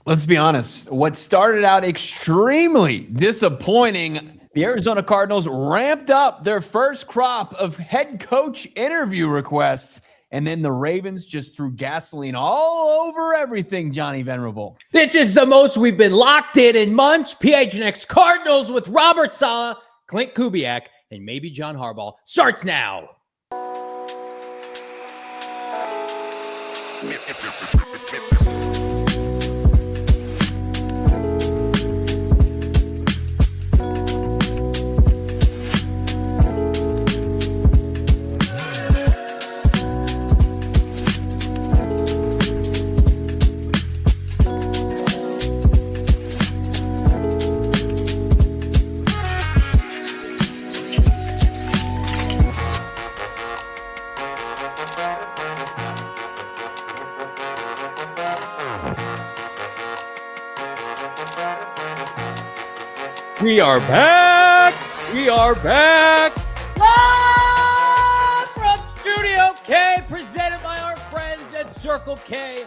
Let's be honest. What started out extremely disappointing, the Arizona Cardinals ramped up their first crop of head coach interview requests, and then the Ravens just threw gasoline all over everything, Johnny Venerable. This is the most we've been locked in months. PHNX Cardinals with Robert Saleh, Klint Kubiak, and maybe John Harbaugh starts now. We are back. Live from Studio K, presented by our friends at Circle K.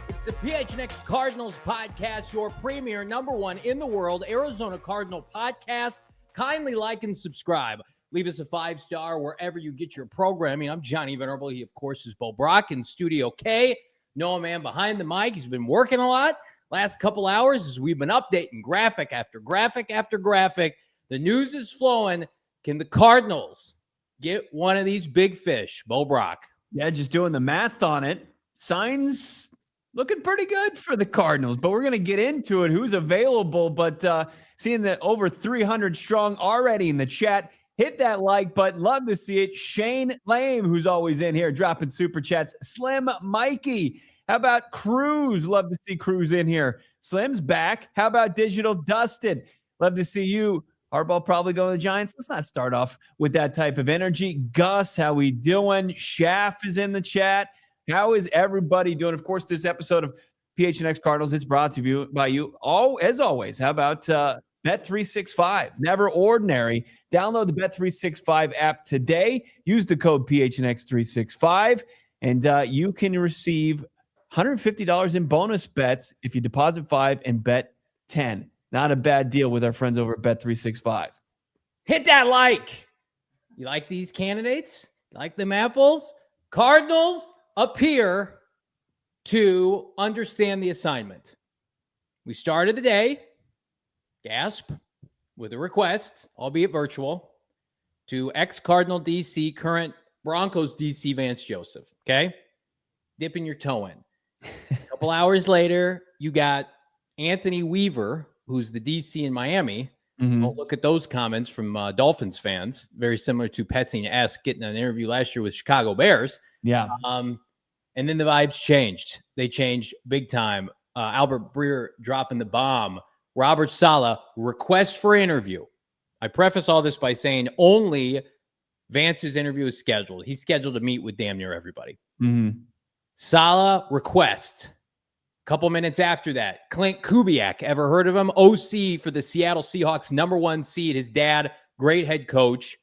It's the PHNX Cardinals podcast, your premier #1 in the world Arizona Cardinal podcast. Kindly like and subscribe. Leave us a 5-star wherever you get your programming. I'm Johnny Venerable. He, of course, is Brack in Studio K. Noah Man behind the mic. He's been working a lot. Last couple hours as we've been updating graphic after graphic after graphic. The news is flowing. Can the Cardinals get one of these big fish? Brack. Yeah, just doing the math on it. Signs looking pretty good for the Cardinals, but we're going to get into it. Who's available? But seeing that over 300 strong already in the chat, hit that like button. Love to see it. Shane Lame, who's always in here, dropping super chats. Slim Mikey. How about Cruz? Love to see Cruz in here. Slim's back. How about Digital Dustin? Love to see you. Harbaugh probably going to the Giants. Let's not start off with that type of energy. Gus, how we doing? Shaft is in the chat. How is everybody doing? Of course, this episode of PHNX Cardinals, it's brought to you by you. Oh, as always, how about Bet365? Never ordinary. Download the Bet365 app today. Use the code PHNX365, and you can receive $150 in bonus bets if you deposit 5 and bet 10. Not a bad deal with our friends over at Bet365. Hit that like. You like these candidates? You like them apples? Cardinals appear to understand the assignment. We started the day, gasp, with a request, albeit virtual, to ex-Cardinal DC, current Broncos DC Vance Joseph, okay? Dipping your toe in. A couple hours later, you got Anthony Weaver, who's the DC in Miami. Don't look at those comments from Dolphins fans. Very similar to Petzing-esque getting an interview last year with Chicago Bears. Yeah. And then the vibes changed. They changed big time. Albert Breer dropping the bomb. Robert Saleh, request for interview. I preface all this by saying only Vance's interview is scheduled. He's scheduled to meet with damn near everybody. Saleh request. Couple minutes after that, Klint Kubiak, ever heard of him? OC for the Seattle Seahawks, #1 seed. His dad, great head coach.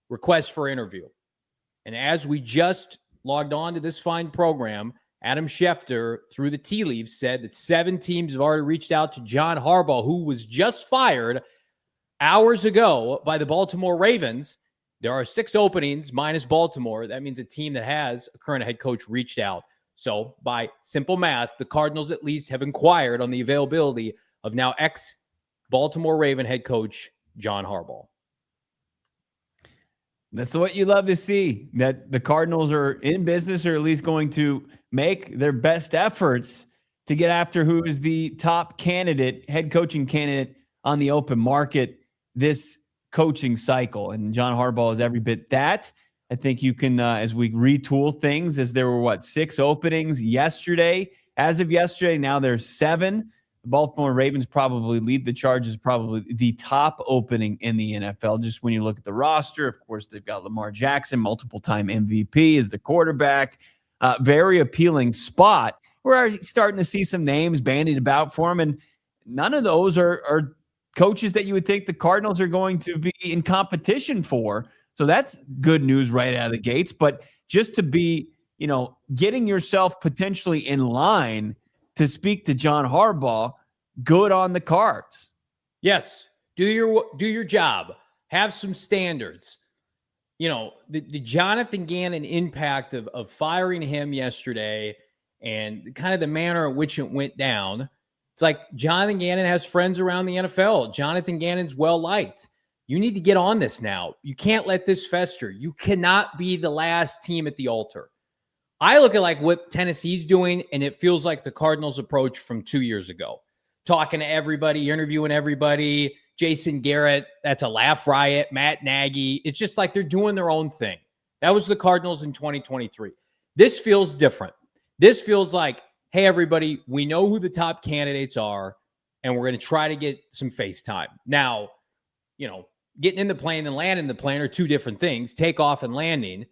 Request for interview. And as we just logged on to this fine program, Adam Schefter, through the tea leaves, said that 7 teams have already reached out to John Harbaugh, who was just fired hours ago by the Baltimore Ravens. There are 6 openings minus Baltimore. That means a team that has a current head coach reached out. So by simple math, the Cardinals at least have inquired on the availability of now ex-Baltimore Raven head coach John Harbaugh. That's what you love to see, that the Cardinals are in business, or at least going to make their best efforts to get after who is the top candidate, head coaching candidate on the open market this coaching cycle. And John Harbaugh is every bit that. I think you can, as we retool things, as there were, 6 openings yesterday. As of yesterday, now there's 7. The Baltimore Ravens probably lead the charge as probably the top opening in the NFL. Just when you look at the roster, of course, they've got Lamar Jackson, multiple-time MVP as the quarterback. Very appealing spot. We're starting to see some names bandied about for him, and none of those are coaches that you would think the Cardinals are going to be in competition for. So that's good news right out of the gates. But just to be, getting yourself potentially in line to speak to John Harbaugh, good on the cards. Yes. Do your job. Have some standards. You know, the Jonathan Gannon impact of firing him yesterday and kind of the manner in which it went down. It's like Jonathan Gannon has friends around the NFL. Jonathan Gannon's well-liked. You need to get on this now. You can't let this fester. You cannot be the last team at the altar. I look at like what Tennessee's doing, and it feels like the Cardinals' approach from 2 years ago. Talking to everybody, interviewing everybody. Jason Garrett, that's a laugh riot. Matt Nagy. It's just like they're doing their own thing. That was the Cardinals in 2023. This feels different. This feels like, hey, everybody, we know who the top candidates are, and we're going to try to get some face time. Now, you know, getting in the plane and landing in the plane are two different things. Takeoff and landing.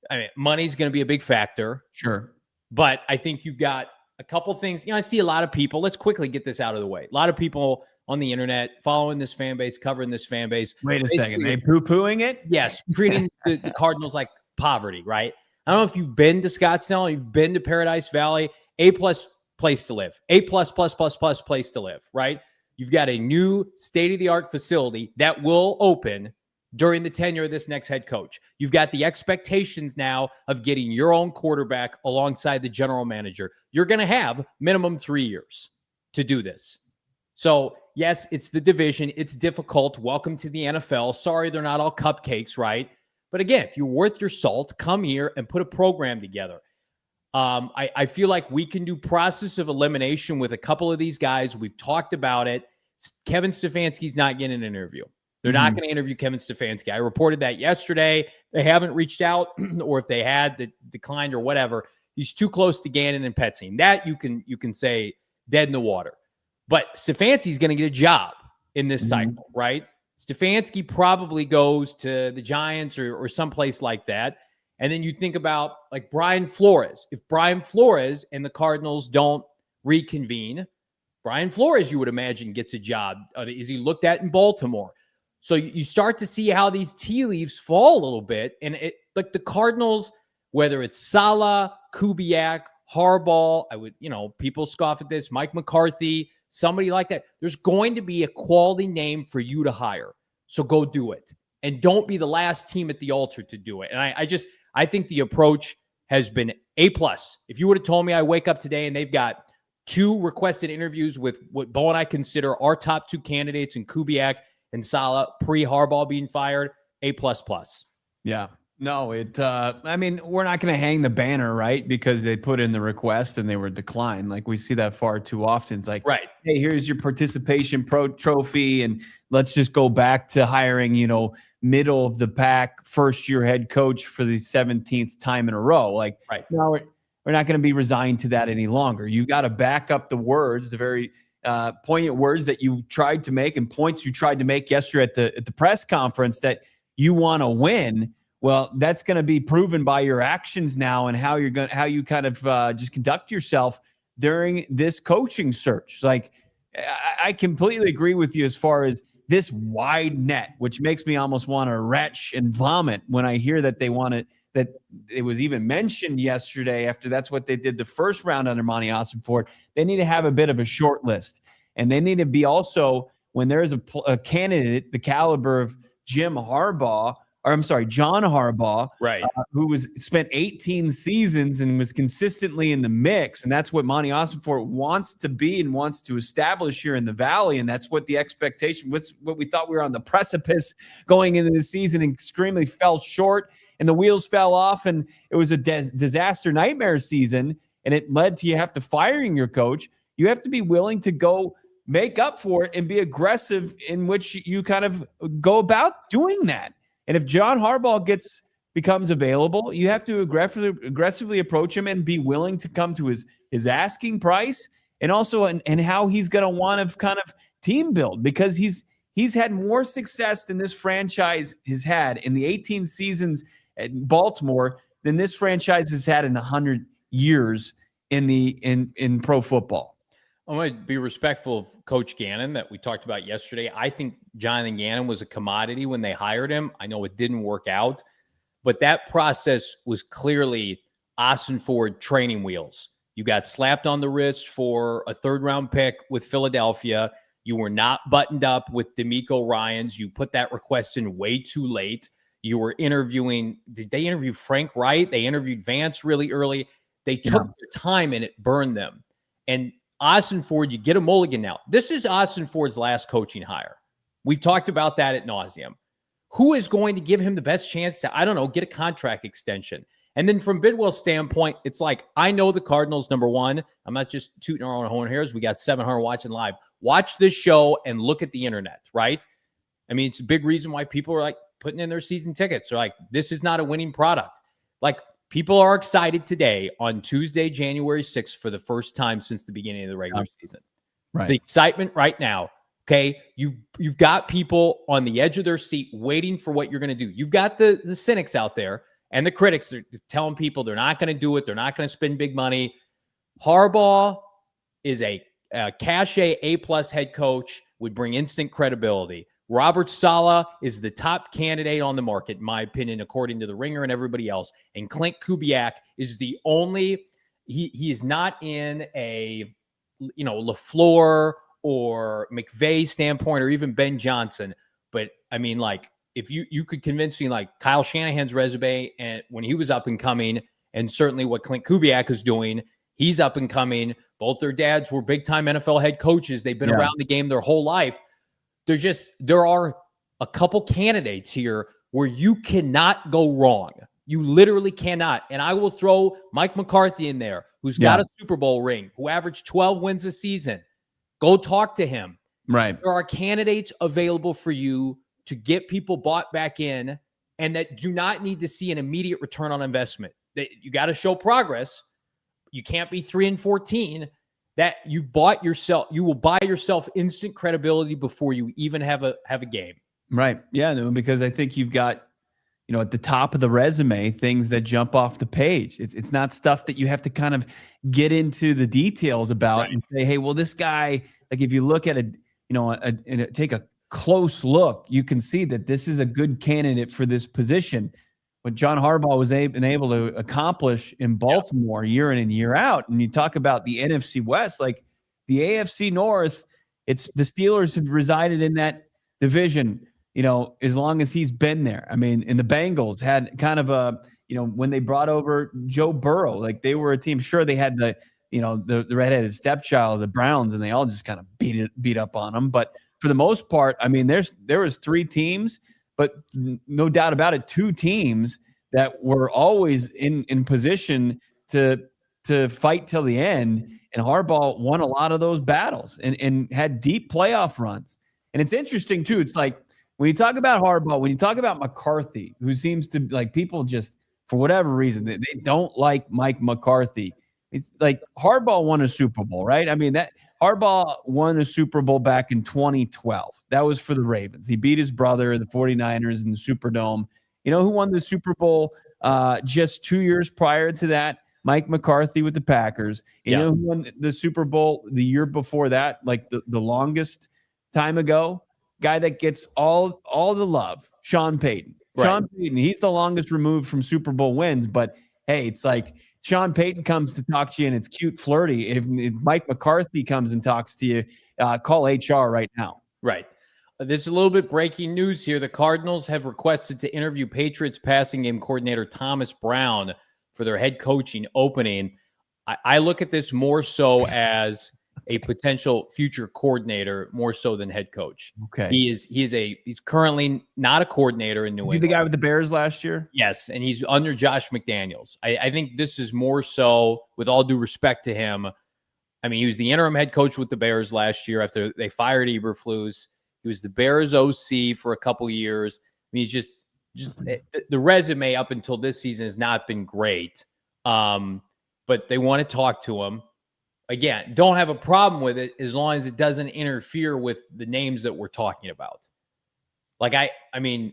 I mean, money's going to be a big factor. Sure. But I think you've got a couple things. You know, I see a lot of people. Let's quickly get this out of the way. A lot of people on the internet following this fan base, covering this fan base. Wait a second. They poo-pooing it? Yes. Treating the Cardinals like poverty, right? I don't know if you've been to Scottsdale, you've been to Paradise Valley, A+ place to live, A++ place to live, right? You've got a new state-of-the-art facility that will open during the tenure of this next head coach. You've got the expectations now of getting your own quarterback alongside the general manager. You're going to have minimum 3 years to do this. So, yes, it's the division. It's difficult. Welcome to the NFL. Sorry, they're not all cupcakes, right? But again, if you're worth your salt, come here and put a program together. I feel like we can do process of elimination with a couple of these guys. We've talked about it. Kevin Stefanski's not getting an interview. They're not going to interview Kevin Stefanski. I reported that yesterday. They haven't reached out, or if they had, they declined or whatever. He's too close to Gannon and Petzing. That you can say dead in the water. But Stefanski's going to get a job in this cycle, right? Stefanski probably goes to the Giants or someplace like that. And then you think about like Brian Flores. If Brian Flores and the Cardinals don't reconvene, Brian Flores, you would imagine, gets a job. Is he looked at in Baltimore? So you start to see how these tea leaves fall a little bit. And it, like the Cardinals, whether it's Saleh, Kubiak, Harbaugh, people scoff at this, Mike McCarthy, somebody like that. There's going to be a quality name for you to hire. So go do it. And don't be the last team at the altar to do it. And I think the approach has been A+. If you would have told me I wake up today and they've got 2 requested interviews with what Bo and I consider our top 2 candidates in Kubiak and Saleh pre-Harbaugh being fired, A++. Yeah. No, we're not going to hang the banner, right? Because they put in the request and they were declined. Like we see that far too often. It's like, right, hey, here's your participation trophy. And let's just go back to hiring, middle of the pack, first year head coach for the 17th time in a row. Like, right. No, we're not going to be resigned to that any longer. You've got to back up the words, the very poignant words that you tried to make and points you tried to make yesterday at the press conference that you want to win. Well, that's going to be proven by your actions now and how you kind of just conduct yourself during this coaching search. Like, I completely agree with you as far as this wide net, which makes me almost want to retch and vomit when I hear that they want it. That it was even mentioned yesterday after that's what they did the first round under Monti Ossenfort. They need to have a bit of a short list, and they need to be also when there is a candidate the caliber of John Harbaugh, right, who was spent 18 seasons and was consistently in the mix, and that's what Monti Ossenfort wants to be and wants to establish here in the Valley, and that's what the expectation was. What we thought we were on the precipice going into the season, and extremely fell short, and the wheels fell off, and it was a disaster nightmare season, and it led to you have to firing your coach. You have to be willing to go make up for it and be aggressive in which you kind of go about doing that. And if John Harbaugh becomes available, you have to aggressively approach him and be willing to come to his asking price, and also and how he's going to want to kind of team build, because he's had more success than this franchise has had in the 18 seasons at Baltimore than this franchise has had in 100 years in pro football. I'm going to be respectful of Coach Gannon that we talked about yesterday. I think Jonathan Gannon was a commodity when they hired him. I know it didn't work out, but that process was clearly Ossenfort training wheels. You got slapped on the wrist for a 3rd-round pick with Philadelphia. You were not buttoned up with D'Amico Ryans. You put that request in way too late. You were interviewing. Did they interview Frank Wright? They interviewed Vance really early. They took their time and it burned them. And Ossenfort, you get a mulligan now. This is Ossenfort's last coaching hire. We've talked about that ad nauseum. Who is going to give him the best chance to, I don't know, get a contract extension? And then from Bidwill's standpoint, it's like, I know the Cardinals, number one. I'm not just tooting our own horn here. We got 700 watching live. Watch this show and look at the internet, right? I mean, it's a big reason why people are like putting in their season tickets. They're like, this is not a winning product. Like, people are excited today on Tuesday, January 6th for the first time since the beginning of the regular season. Right. The excitement right now, okay? You've got people on the edge of their seat waiting for what you're going to do. You've got the cynics out there and the critics are telling people they're not going to do it. They're not going to spend big money. Harbaugh is a cachet A+ head coach, would bring instant credibility. Robert Saleh is the top candidate on the market, in my opinion, according to the Ringer and everybody else. And Klint Kubiak is the only, he is not in a, LaFleur or McVay standpoint or even Ben Johnson. But I mean, like, if you could convince me, like Kyle Shanahan's resume and when he was up and coming, and certainly what Klint Kubiak is doing, he's up and coming. Both their dads were big time NFL head coaches. They've been around the game their whole life. There are a couple candidates here where you cannot go wrong. You literally cannot. And I will throw Mike McCarthy in there, who's got a Super Bowl ring, who averaged 12 wins a season. Go talk to him. Right. There are candidates available for you to get people bought back in and that do not need to see an immediate return on investment. You got to show progress. You can't be 3-14. That you bought yourself, you will buy yourself instant credibility before you even have a game. Right. Yeah, no, because I think you've got, at the top of the resume, things that jump off the page. It's not stuff that you have to kind of get into the details about and say, hey, well, this guy, like if you look at take a close look, you can see that this is a good candidate for this position. What John Harbaugh was able to accomplish in Baltimore year in and year out. And you talk about the NFC West, like the AFC North, it's the Steelers have resided in that division, as long as he's been there. I mean, and the Bengals had kind of a, when they brought over Joe Burrow, like they were a team. Sure, they had the redheaded stepchild, the Browns, and they all just kind of beat up on them. But for the most part, I mean, there was 3 teams, but no doubt about it, 2 teams that were always in position to fight till the end. And Harbaugh won a lot of those battles and had deep playoff runs. And it's interesting too. It's like when you talk about Harbaugh, when you talk about McCarthy, who seems to like people just for whatever reason they don't like Mike McCarthy. It's like Harbaugh won a Super Bowl, right? I mean that Harbaugh won a Super Bowl back in 2012. That was for the Ravens. He beat his brother, the 49ers, in the Superdome. You know who won the Super Bowl just 2 years prior to that? Mike McCarthy with the Packers. You know who won the Super Bowl the year before that, like the longest time ago? Guy that gets all the love, Sean Payton. Right. Sean Payton, he's the longest removed from Super Bowl wins, but hey, it's like Sean Payton comes to talk to you and it's cute, flirty. If Mike McCarthy comes and talks to you, call HR right now. Right. There's a little bit breaking news here. The Cardinals have requested to interview Patriots passing game coordinator Thomas Brown for their head coaching opening. I look at this more so as a potential future coordinator, more so than head coach. Okay. He's currently not a coordinator in New England. Is he the guy with the Bears last year? Yes, and he's under Josh McDaniels. I think this is more so, with all due respect to him. I mean, he was the interim head coach with the Bears last year after they fired Eberflus. He was the Bears OC for a couple years. I mean, he's just the resume up until this season has not been great. But they want to talk to him. Again, don't have a problem with it as long as it doesn't interfere with the names that we're talking about. Like I mean,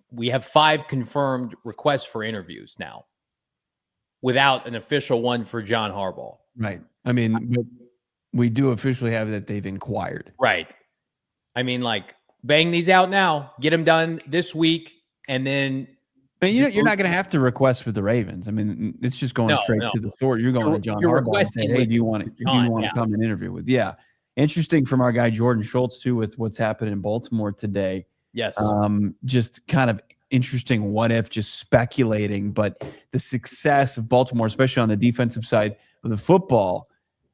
we have 5 confirmed requests for interviews now without an official one for John Harbaugh. Right. I mean, we do officially have that they've inquired. Right. I mean, like, bang these out now, get them done this week, and then And you're not going to have to request with the Ravens. I mean, it's just going straight to the source. You're going to John Harbaugh and saying, "Hey, do you want to come and interview with?" Yeah, interesting from our guy Jordan Schultz too with what's happening in Baltimore today. Yes, just kind of interesting. What if? Just speculating, but the success of Baltimore, especially on the defensive side of the football,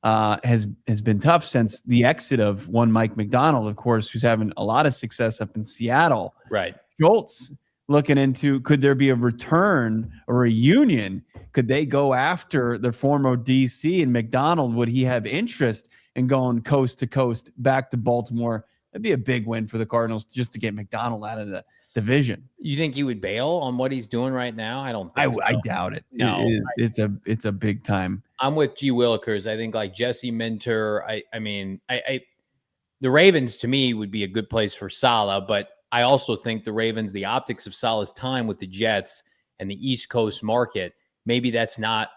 has been tough since the exit of one Mike McDonald, of course, who's having a lot of success up in Seattle. Right, Schultz. Looking into, could there be a return or a reunion? Could they go after the former DC and McDonald? Would he have interest in going coast to coast back to Baltimore? That'd be a big win for the Cardinals just to get McDonald out of the division. You think he would bail on what he's doing right now? I don't think so. I doubt it. No, it's a big time. I'm with G. Willikers. I think like Jesse Minter. I mean, the Ravens to me would be a good place for Saleh, but I also think the Ravens, the optics of Saleh's time with the Jets and the East Coast market, maybe that's not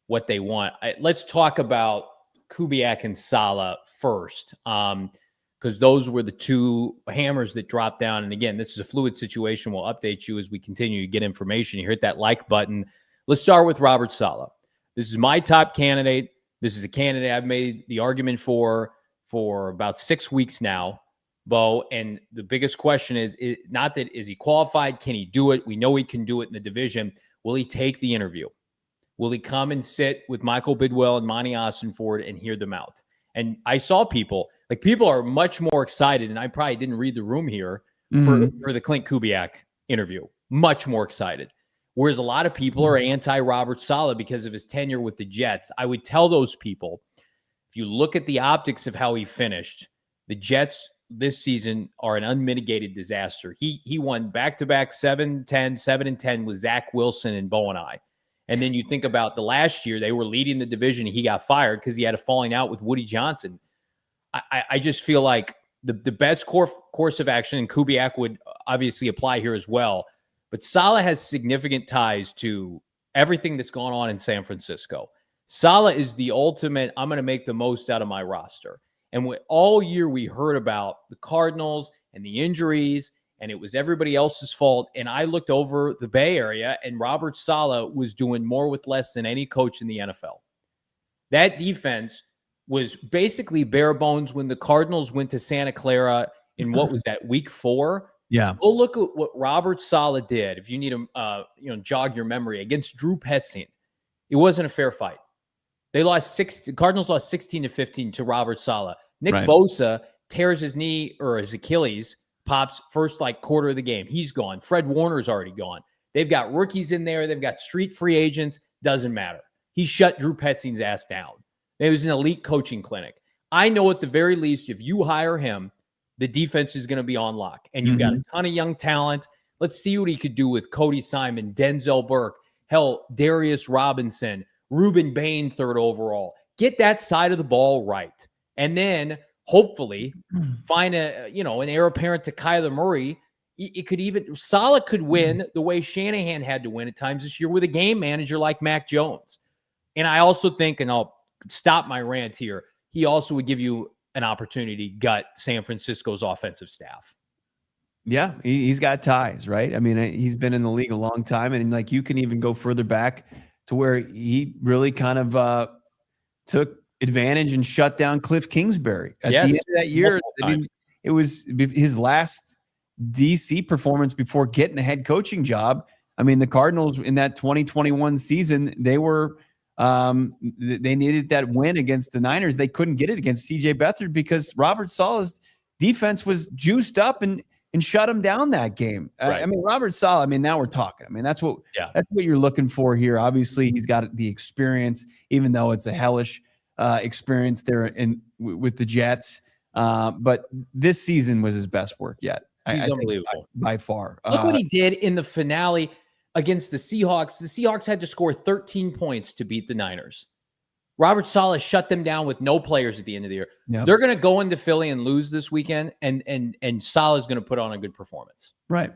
what they want. Let's talk about Kubiak and Saleh first, because those were the two hammers that dropped down. And again, this is a fluid situation. We'll update you as we continue to get information. You hit that like button. Let's start with Robert Saleh. This is my top candidate. This is a candidate I've made the argument for about 6 weeks now. Bo, and the biggest question is not that is he qualified? Can he do it? We know he can do it in the division. Will he take the interview? Will he come and sit with Michael Bidwill and Monti Ossenfort and hear them out? And I saw people are much more excited, and I probably didn't read the room here for the Klint Kubiak interview. Much more excited. Whereas a lot of people are anti-Robert Saleh because of his tenure with the Jets. I would tell those people, if you look at the optics of how he finished, the Jets this season are an unmitigated disaster. He won back-to-back 7-10 with Zach Wilson and Bo and I. And then you think about the last year, they were leading the division. He got fired because he had a falling out with Woody Johnson. I just feel like the best course of action, and Kubiak would obviously apply here as well, but Saleh has significant ties to everything that's gone on in San Francisco. Saleh is the ultimate, I'm going to make the most out of my roster. And all year we heard about the Cardinals and the injuries, and it was everybody else's fault. And I looked over the Bay Area, and Robert Saleh was doing more with less than any coach in the NFL. That defense was basically bare bones when the Cardinals went to Santa Clara in what was that, week 4? Yeah. Go look at what Robert Saleh did. If you need to, jog your memory against Drew Petzing, it wasn't a fair fight. They lost the Cardinals lost 16-15 to Robert Saleh. Nick Bosa tears his knee or his Achilles, pops first quarter of the game. He's gone. Fred Warner's already gone. They've got rookies in there. They've got street free agents. Doesn't matter. He shut Drew Petzing's ass down. It was an elite coaching clinic. I know at the very least, if you hire him, the defense is going to be on lock. And you've got a ton of young talent. Let's see what he could do with Cody Simon, Denzel Burke, hell, Darius Robinson, Ruben Bain, 3rd overall. Get that side of the ball right. And then hopefully find an heir apparent to Kyler Murray. It could even, Saleh could win the way Shanahan had to win at times this year with a game manager like Mac Jones. And I also think, and I'll stop my rant here, he also would give you an opportunity to gut San Francisco's offensive staff. Yeah, he's got ties, right? I mean, he's been in the league a long time, and you can even go further back to where he really kind of took advantage and shut down Cliff Kingsbury at the end of that year. It was his last DC performance before getting a head coaching job. I mean, the Cardinals in that 2021 season, they were they needed that win against the Niners. They couldn't get it against CJ Beathard because Robert Saleh's defense was juiced up and shut him down that game. I mean, Robert Saleh, now we're talking. That's what you're looking for here. Obviously, he's got the experience, even though it's a hellish experience there with the Jets. But this season was his best work yet. He's unbelievable. By far. Look what he did in the finale against the Seahawks. The Seahawks had to score 13 points to beat the Niners. Robert Saleh shut them down with no players at the end of the year. Yep. They're going to go into Philly and lose this weekend, and Saleh's going to put on a good performance. Right.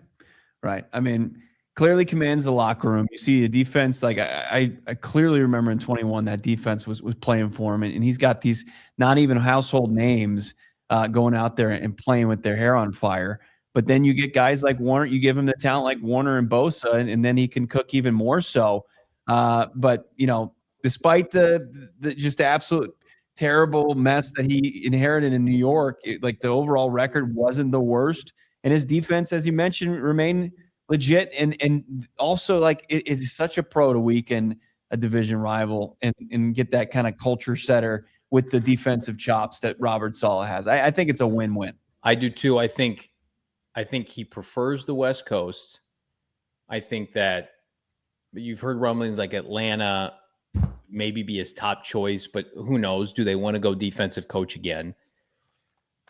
I mean, clearly commands the locker room. You see the defense, I clearly remember in 21 that defense was playing for him, and he's got these not even household names going out there and playing with their hair on fire. But then you get guys like Warner, you give him the talent like Warner and Bosa, and then he can cook even more so. But, despite the just absolute terrible mess that he inherited in New York, like the overall record wasn't the worst. And his defense, as you mentioned, remained legit. And also, like, it's such a pro to weaken a division rival and get that kind of culture setter with the defensive chops that Robert Saleh has. I think it's a win-win. I do too. I think he prefers the West Coast. I think that you've heard rumblings like Atlanta maybe be his top choice, but who knows? Do they want to go defensive coach again?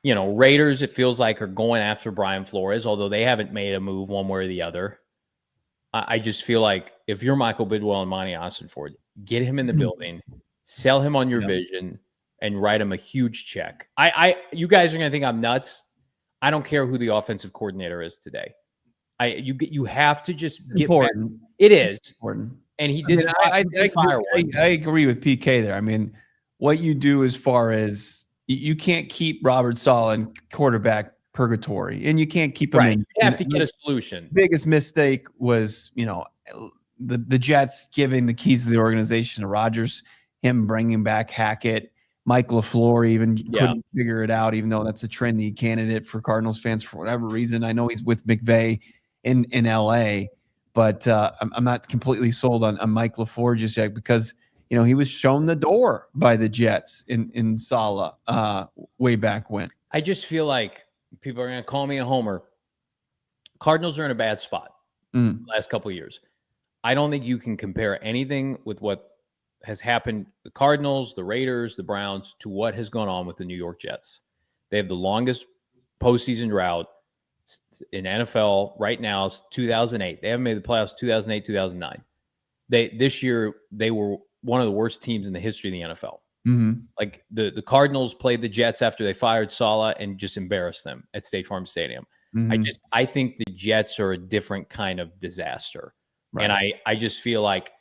Raiders, it feels like, are going after Brian Flores, although they haven't made a move one way or the other. I just feel like if you're Michael Bidwill and Monti Ossenfort, get him in the building, sell him on your vision, and write him a huge check. You guys are going to think I'm nuts. I don't care who the offensive coordinator is today. You have to just get important. Back. It is important. And he did. I agree with PK there. I mean, what you do as far as you can't keep Robert Saleh in quarterback purgatory, and you can't keep him in. You have to get a solution. Biggest mistake was, the Jets giving the keys to the organization to Rodgers, him bringing back Hackett. Mike LaFleur even couldn't figure it out, even though that's a trendy candidate for Cardinals fans for whatever reason. I know he's with McVay in L.A., but I'm not completely sold on Mike LaFleur just yet because, he was shown the door by the Jets in Saleh way back when. I just feel like people are going to call me a homer. Cardinals are in a bad spot the last couple of years. I don't think you can compare anything with what has happened, the Cardinals, the Raiders, the Browns, to what has gone on with the New York Jets. They have the longest postseason drought in NFL right now. It's 2008. They haven't made the playoffs 2008, 2009. This year, they were one of the worst teams in the history of the NFL. Mm-hmm. Like the Cardinals played the Jets after they fired Saleh and just embarrassed them at State Farm Stadium. Mm-hmm. I think the Jets are a different kind of disaster. Right. And I just feel like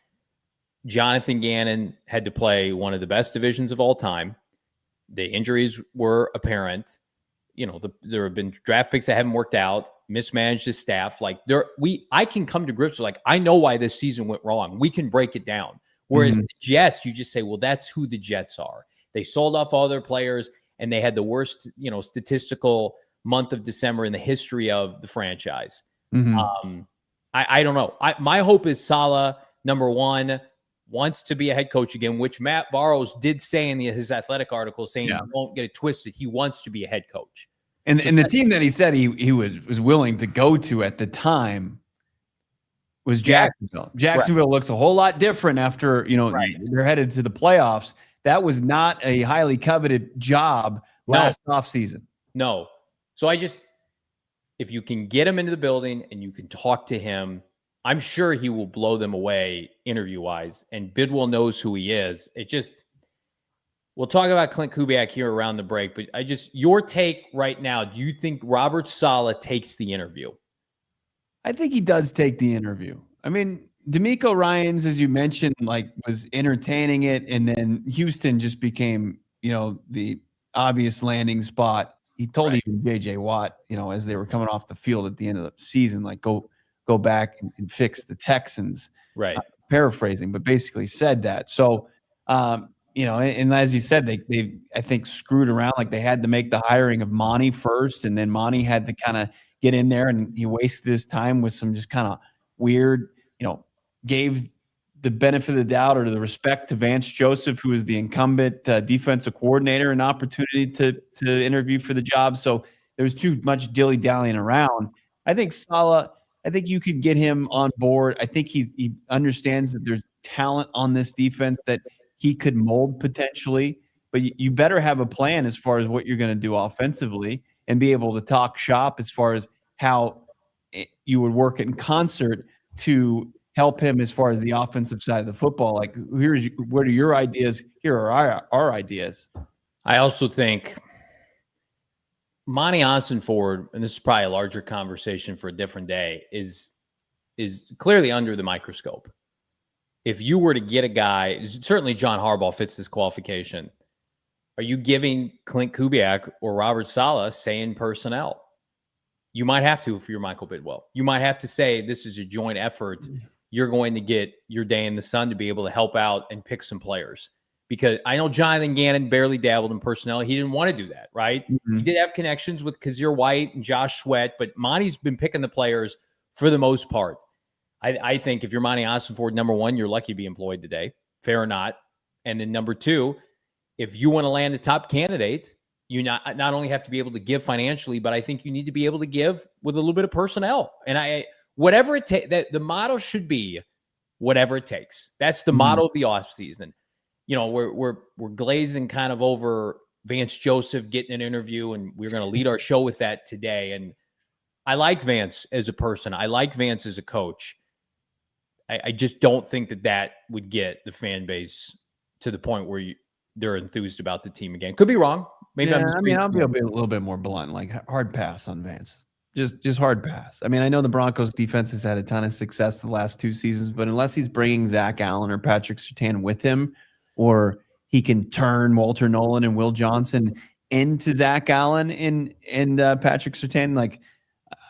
Jonathan Gannon had to play one of the best divisions of all time. The injuries were apparent. There have been draft picks that haven't worked out, mismanaged his staff. I can come to grips with, I know why this season went wrong. We can break it down. Whereas the Jets, you just say, well, that's who the Jets are. They sold off all their players, and they had the worst, statistical month of December in the history of the franchise. Mm-hmm. I don't know. My hope is Saleh, number one, wants to be a head coach again, which Matt Barrows did say in his Athletic article, saying he won't get it twisted. He wants to be a head coach. And the team that he said he was willing to go to at the time was Jacksonville. Jacksonville looks a whole lot different after, they're headed to the playoffs. That was not a highly coveted job last offseason. No. So if you can get him into the building and you can talk to him, I'm sure he will blow them away interview-wise. And Bidwill knows who he is. We'll talk about Klint Kubiak here around the break, but your take right now, do you think Robert Saleh takes the interview? I think he does take the interview. I mean, D'Amico Ryans, as you mentioned, was entertaining it, and then Houston just became, the obvious landing spot. He told even J.J. Watt, as they were coming off the field at the end of the season, go back and fix the Texans. Right. Paraphrasing, but basically said that. So, and as you said, they I think screwed around. They had to make the hiring of Monti first, and then Monti had to kind of get in there, and he wasted his time with some just kind of weird, gave the benefit of the doubt or the respect to Vance Joseph, who was the incumbent defensive coordinator, an opportunity to interview for the job. So there was too much dilly-dallying around. I think Saleh, you could get him on board. I think he understands that there's talent on this defense that he could mold potentially, but you better have a plan as far as what you're going to do offensively and be able to talk shop as far as how you would work in concert to help him as far as the offensive side of the football. What are your ideas? Here are our ideas. I also think Monti Ossenfort, and this is probably a larger conversation for a different day, is clearly under the microscope. If you were to get a guy, certainly John Harbaugh fits this qualification. Are you giving Klint Kubiak or Robert Saleh say in personnel? You might have to if you're Michael Bidwill. You might have to say this is a joint effort. You're going to get your day in the sun to be able to help out and pick some players. Because I know Jonathan Gannon barely dabbled in personnel. He didn't want to do that, right? Mm-hmm. He did have connections with Kazir White and Josh Sweat, but Monty's been picking the players for the most part. I think if you're Monti Ossenfort, number one, you're lucky to be employed today. Fair or not. And then number two, if you want to land a top candidate, you not only have to be able to give financially, but I think you need to be able to give with a little bit of personnel. And whatever it takes, that the motto should be whatever it takes. That's the motto of the offseason. You know, we're glazing kind of over Vance Joseph getting an interview, and we're going to lead our show with that today. And I like Vance as a person. I like Vance as a coach. I just don't think that would get the fan base to the point where they're enthused about the team again. Could be wrong. Maybe I'll be a little bit more blunt, like hard pass on Vance. Just hard pass. I mean, I know the Broncos defense has had a ton of success the last 2 seasons, but unless he's bringing Zach Allen or Patrick Surtain with him, or he can turn Walter Nolan and Will Johnson into Zach Allen and Patrick Surtain, like,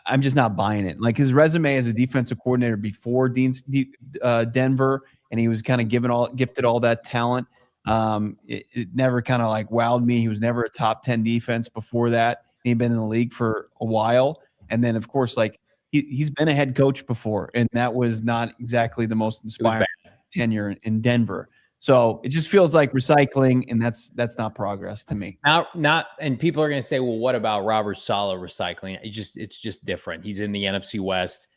I'm just not buying it. Like, his resume as a defensive coordinator before Denver, and he was kind of gifted all that talent. It never kind of like wowed me. He was never a top 10 defense before that. He'd been in the league for a while. And then, of course, like he's been a head coach before, and that was not exactly the most inspiring tenure in Denver. So it just feels like recycling, and that's not progress to me. And people are going to say, well, what about Robert Saleh recycling? It's just different. He's in the NFC West.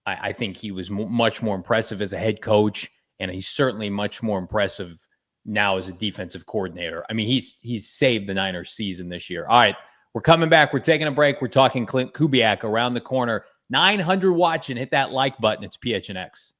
I think he was much more impressive as a head coach, and he's certainly much more impressive now as a defensive coordinator. I mean, he's saved the Niners season this year. All right, we're coming back. We're taking a break. We're talking Klint Kubiak around the corner. 900 watching. Hit that like button. It's PHNX.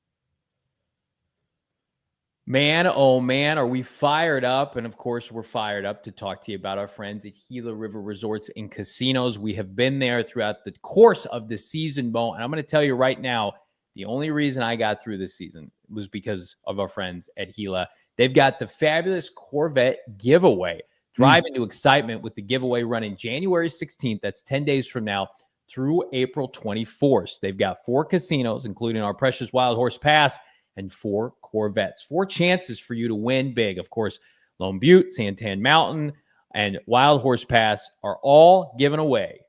Man, oh man, are we fired up? And of course, we're fired up to talk to you about our friends at Gila River Resorts and Casinos. We have been there throughout the course of the season, Bo. And I'm going to tell you right now, the only reason I got through this season was because of our friends at Gila. They've got the fabulous Corvette giveaway. Drive into excitement with the giveaway running January 16th. That's 10 days from now through April 24th. They've got 4 casinos, including our precious Wild Horse Pass, and 4 Corvettes. 4 chances for you to win big. Of course, Lone Butte, Santan Mountain, and Wild Horse Pass are all given away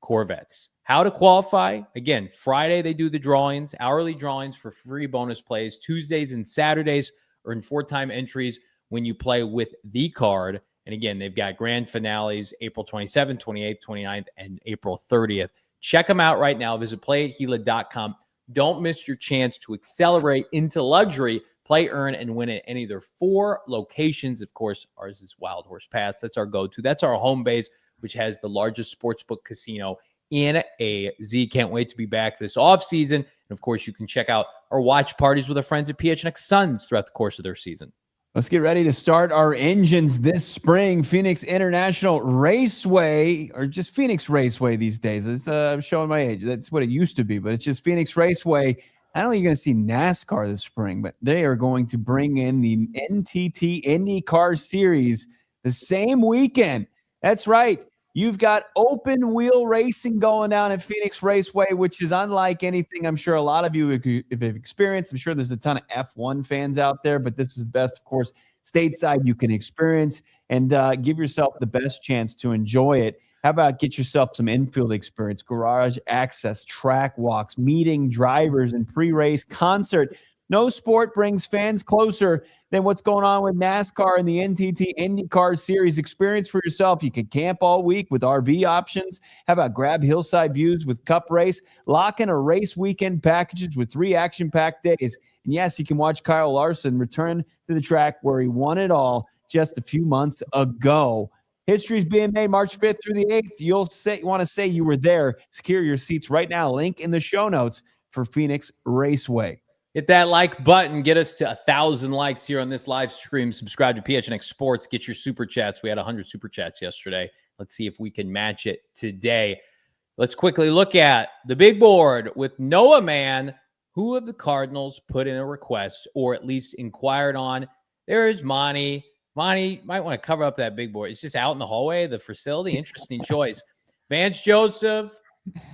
Corvettes. How to qualify? Again, Friday they do the drawings, hourly drawings for free bonus plays. Tuesdays and Saturdays earn 4-time entries when you play with the card. And again, they've got grand finales April 27th, 28th, 29th, and April 30th. Check them out right now. Visit playatgila.com. Don't miss your chance to accelerate into luxury. Play, earn, and win at any of their 4 locations. Of course, ours is Wild Horse Pass. That's our go-to. That's our home base, which has the largest sportsbook casino in AZ. Can't wait to be back this offseason. And of course, you can check out our watch parties with our friends at PHNX Suns throughout the course of their season. Let's get ready to start our engines this spring. Phoenix International Raceway, or just Phoenix Raceway these days. It's showing my age. That's what it used to be, but it's just Phoenix Raceway. I don't think you're going to see NASCAR this spring, but they are going to bring in the NTT IndyCar Series the same weekend. That's right. You've got open wheel racing going down at Phoenix Raceway, which is unlike anything I'm sure a lot of you have experienced. I'm sure there's a ton of F1 fans out there, but this is the best, of course, stateside you can experience, and give yourself the best chance to enjoy it. How about get yourself some infield experience, garage access, track walks, meeting drivers, and pre-race concert. No sport brings fans closer than what's going on with NASCAR and the NTT IndyCar Series. Experience for yourself. You can camp all week with RV options. How about grab hillside views with Cup Race? Lock in a race weekend packages with 3 action-packed days. And yes, you can watch Kyle Larson return to the track where he won it all just a few months ago. History is being made March 5th through the 8th. You'll want to say you were there. Secure your seats right now. Link in the show notes for Phoenix Raceway. Hit that like button. Get us to 1,000 likes here on this live stream. Subscribe to PHNX Sports. Get your super chats. We had 100 super chats yesterday. Let's see if we can match it today. Let's quickly look at the big board with Noah Man. Who of the Cardinals put in a request or at least inquired on? There's Monty. Monty might want to cover up that big board. It's just out in the hallway, the facility. Interesting choice. Vance Joseph,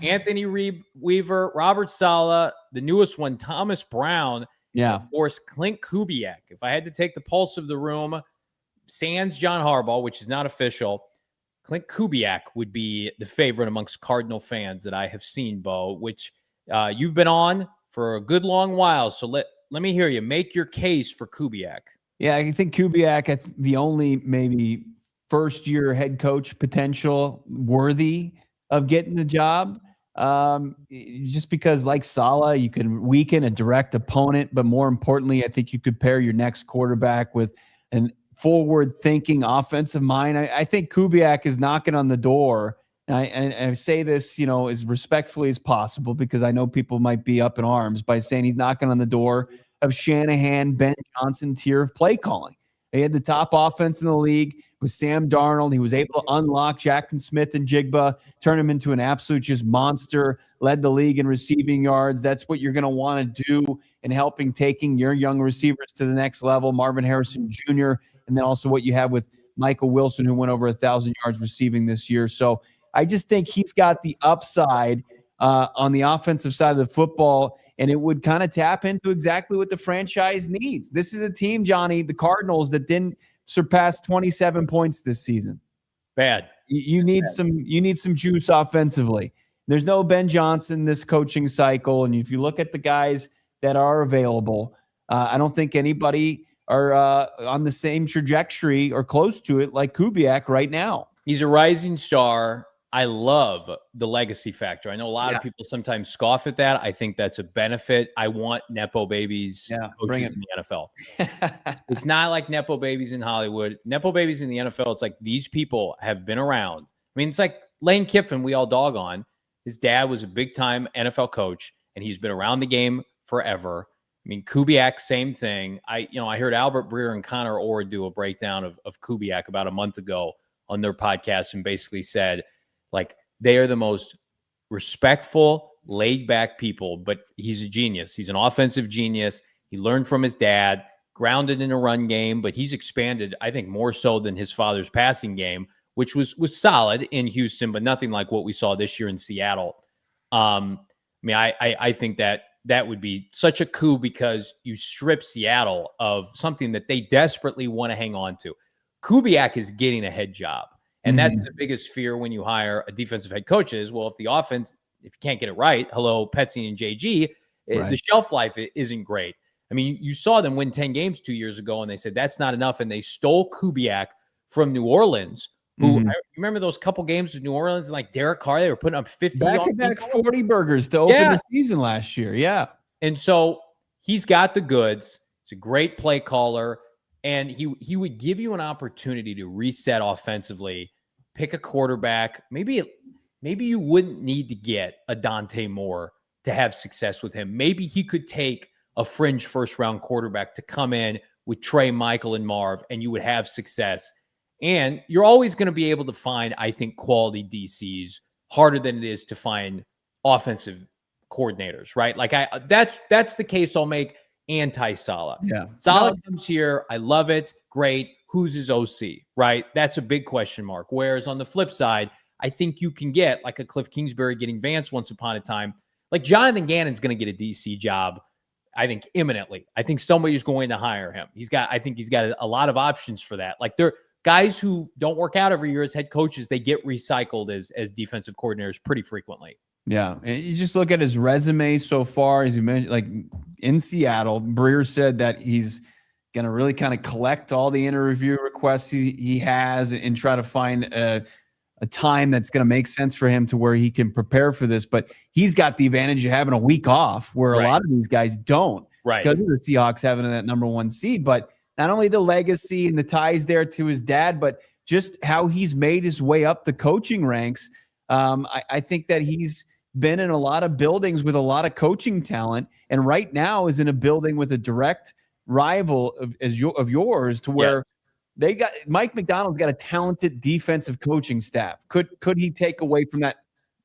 Anthony Weaver, Robert Saleh, the newest one, Thomas Brown, Yeah. and of course, Klint Kubiak. If I had to take the pulse of the room, sans John Harbaugh, which is not official, Klint Kubiak would be the favorite amongst Cardinal fans that I have seen, Bo, which you've been on for a good long while. So let me hear you. Make your case for Kubiak. Yeah, I think Kubiak, the only maybe first-year head coach potential worthy of getting the job. Just because, like Saleh, you can weaken a direct opponent, but more importantly, I think you could pair your next quarterback with an forward-thinking offensive mind. I think Kubiak is knocking on the door, and I say this, as respectfully as possible, because I know people might be up in arms by saying he's knocking on the door of Shanahan, Ben Johnson tier of play calling. He had the top offense in the league with Sam Darnold. He was able to unlock Jackson Smith and Jigba, turn him into an absolute just monster, led the league in receiving yards. That's what you're going to want to do in helping taking your young receivers to the next level, Marvin Harrison Jr., and then also what you have with Michael Wilson, who went over 1,000 yards receiving this year. So I just think he's got the upside on the offensive side of the football, and it would kind of tap into exactly what the franchise needs. This is a team, Johnny, the Cardinals, that didn't surpass 27 points this season. Bad. You need some juice offensively. There's no Ben Johnson this coaching cycle, and if you look at the guys that are available, I don't think anybody are on the same trajectory or close to it like Kubiak right now. He's a rising star. I love the legacy factor. I know a lot of people sometimes scoff at that. I think that's a benefit. I want Nepo babies coaches in the NFL. It's not like Nepo babies in Hollywood. Nepo babies in the NFL, it's like these people have been around. I mean, it's like Lane Kiffin, we all dog on. His dad was a big-time NFL coach, and he's been around the game forever. I mean, Kubiak, same thing. I heard Albert Breer and Connor Orr do a breakdown of Kubiak about a month ago on their podcast and basically said, like, they are the most respectful, laid-back people, but he's a genius. He's an offensive genius. He learned from his dad, grounded in a run game, but he's expanded, I think, more so than his father's passing game, which was solid in Houston, but nothing like what we saw this year in Seattle. I think that would be such a coup because you strip Seattle of something that they desperately want to hang on to. Kubiak is getting a head job. And that's the biggest fear when you hire a defensive head coach is, well, if the offense, if you can't get it right, hello, Petsy and JG, the shelf life isn't great. I mean, you saw them win 10 games 2 years ago, and they said that's not enough, and they stole Kubiak from New Orleans, who I remember those couple games with New Orleans, and like Derek Carr, they were putting up 50. Back-to-back 40 burgers to open the season last year, And so he's got the goods. He's a great play caller, and he would give you an opportunity to reset offensively, pick a quarterback. Maybe you wouldn't need to get a Dante Moore to have success with him. Maybe he could take a fringe first-round quarterback to come in with Trey, Michael, and Marv, and you would have success. And you're always going to be able to find, I think, quality DCs harder than it is to find offensive coordinators, right? Like that's the case I'll make anti-Saleh. Saleh comes here. I love it. Great. Who's his OC, right? That's a big question mark. Whereas on the flip side, I think you can get like a Cliff Kingsbury getting Vance once upon a time. Like Jonathan Gannon's going to get a DC job, I think, imminently. I think somebody's going to hire him. I think he's got a lot of options for that. Like they're guys who don't work out every year as head coaches, they get recycled as defensive coordinators pretty frequently. Yeah. And you just look at his resume so far, as you mentioned, like in Seattle, Breer said that he's going to really kind of collect all the interview requests he has and try to find a time that's going to make sense for him to where he can prepare for this. But he's got the advantage of having a week off where a lot of these guys don't because of the Seahawks having that number one seed. But not only the legacy and the ties there to his dad, but just how he's made his way up the coaching ranks. I think that he's been in a lot of buildings with a lot of coaching talent, and right now is in a building with a direct rival of yours to where they got Mike McDonald's got a talented defensive coaching staff. Could he take away from that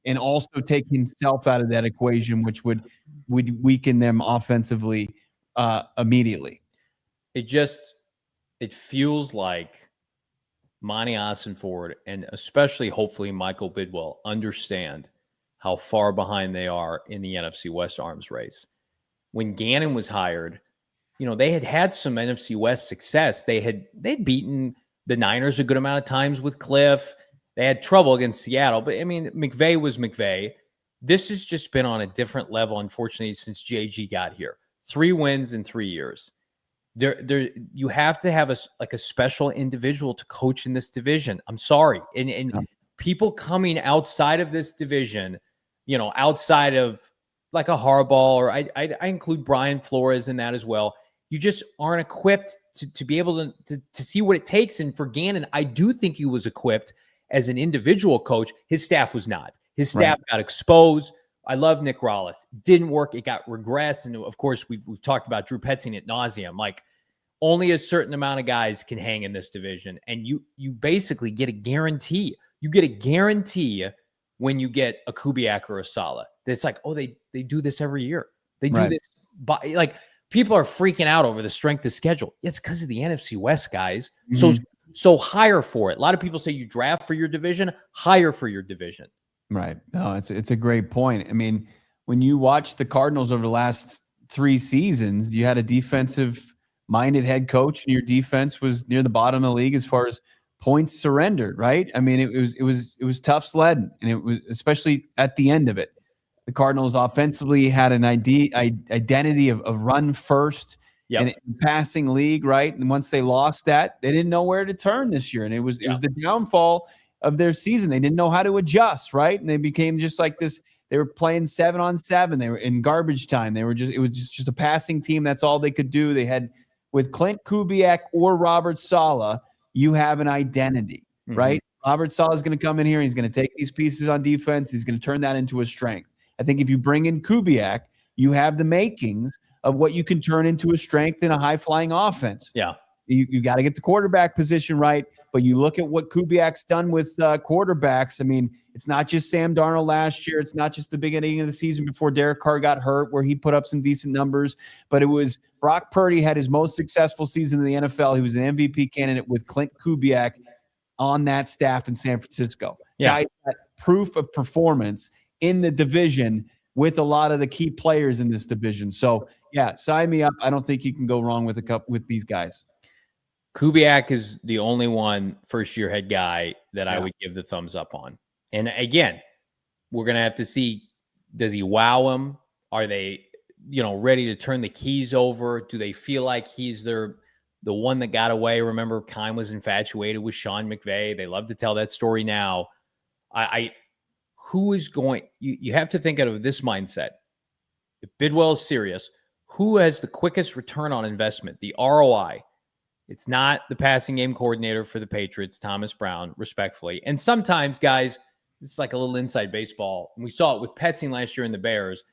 and also take himself out of that equation, which would weaken them offensively immediately? It feels like Monti Ossenfort and especially hopefully Michael Bidwill understand how far behind they are in the NFC West arms race. When Gannon was hired, they had some NFC West success. They'd beaten the Niners a good amount of times with Cliff. They had trouble against Seattle, but I mean, McVay was McVay. This has just been on a different level, unfortunately, since JG got here. 3 wins in 3 years. You have to have a special individual to coach in this division. I'm sorry. And people coming outside of this division, outside of like a Harbaugh, or I include Brian Flores in that as well. You just aren't equipped to be able to see what it takes. And for Gannon, I do think he was equipped as an individual coach. His staff was not. His staff got exposed. I love Nick Rallis. Didn't work. It got regressed. And of course, we've talked about Drew Petzing ad nauseum. Like, only a certain amount of guys can hang in this division. And you basically get a guarantee. You get a guarantee when you get a Kubiak or a Saleh. It's like, oh, they do this every year. They do this. Like, people are freaking out over the strength of schedule. It's because of the NFC West, guys. So hire for it. A lot of people say you draft for your division, hire for your division. Right. No, it's a great point. I mean, when you watch the Cardinals over the last 3 seasons, you had a defensive-minded head coach, and your defense was near the bottom of the league as far as points surrendered. Right. I mean, it was tough sledding, and it was especially at the end of it. The Cardinals offensively had an identity of run first in a passing league, right? And once they lost that, they didn't know where to turn this year, and it was the downfall of their season. They didn't know how to adjust, right? And they became just like this. They were playing 7-on-7. They were in garbage time. It was just a passing team. That's all they could do. They had, with Klint, Kubiak, or Robert Saleh, you have an identity, right? Robert Saleh is going to come in here. He's going to take these pieces on defense. He's going to turn that into a strength. I think if you bring in Kubiak, you have the makings of what you can turn into a strength in a high-flying offense. Yeah. You got to get the quarterback position right, but you look at what Kubiak's done with quarterbacks. I mean, it's not just Sam Darnold last year. It's not just the beginning of the season before Derek Carr got hurt, where he put up some decent numbers, but it was Brock Purdy had his most successful season in the NFL. He was an MVP candidate with Klint Kubiak on that staff in San Francisco. Guys got proof of performance in the division with a lot of the key players in this division. So, yeah, sign me up. I don't think you can go wrong with these guys. Kubiak is the only one first-year head guy that I would give the thumbs up on. And again, we're going to have to see, does he wow them? Are they, ready to turn the keys over? Do they feel like he's the one that got away? Remember, Kime was infatuated with Sean McVay. They love to tell that story now. Who is going, you have to think out of this mindset. If Bidwill is serious, who has the quickest return on investment, the ROI? It's not the passing game coordinator for the Patriots, Thomas Brown, respectfully. And sometimes, guys, it's like a little inside baseball. And we saw it with Petzing last year in the Bears.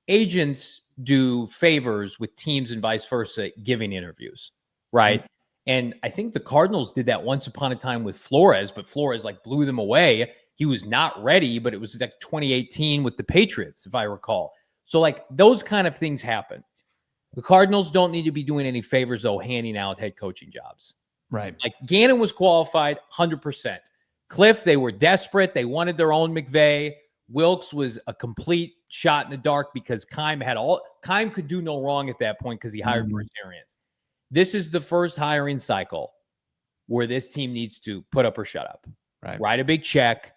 Agents do favors with teams and vice versa, giving interviews, right? And I think the Cardinals did that once upon a time with Flores, but Flores blew them away. He was not ready, but it was like 2018 with the Patriots, if I recall. So those kind of things happen. The Cardinals don't need to be doing any favors, though, handing out head coaching jobs. Right. Gannon was qualified 100%. Cliff, they were desperate. They wanted their own McVay. Wilkes was a complete shot in the dark because Kime could do no wrong at that point because he hired Bruce Arians. This is the first hiring cycle where this team needs to put up or shut up. Right. Write a big check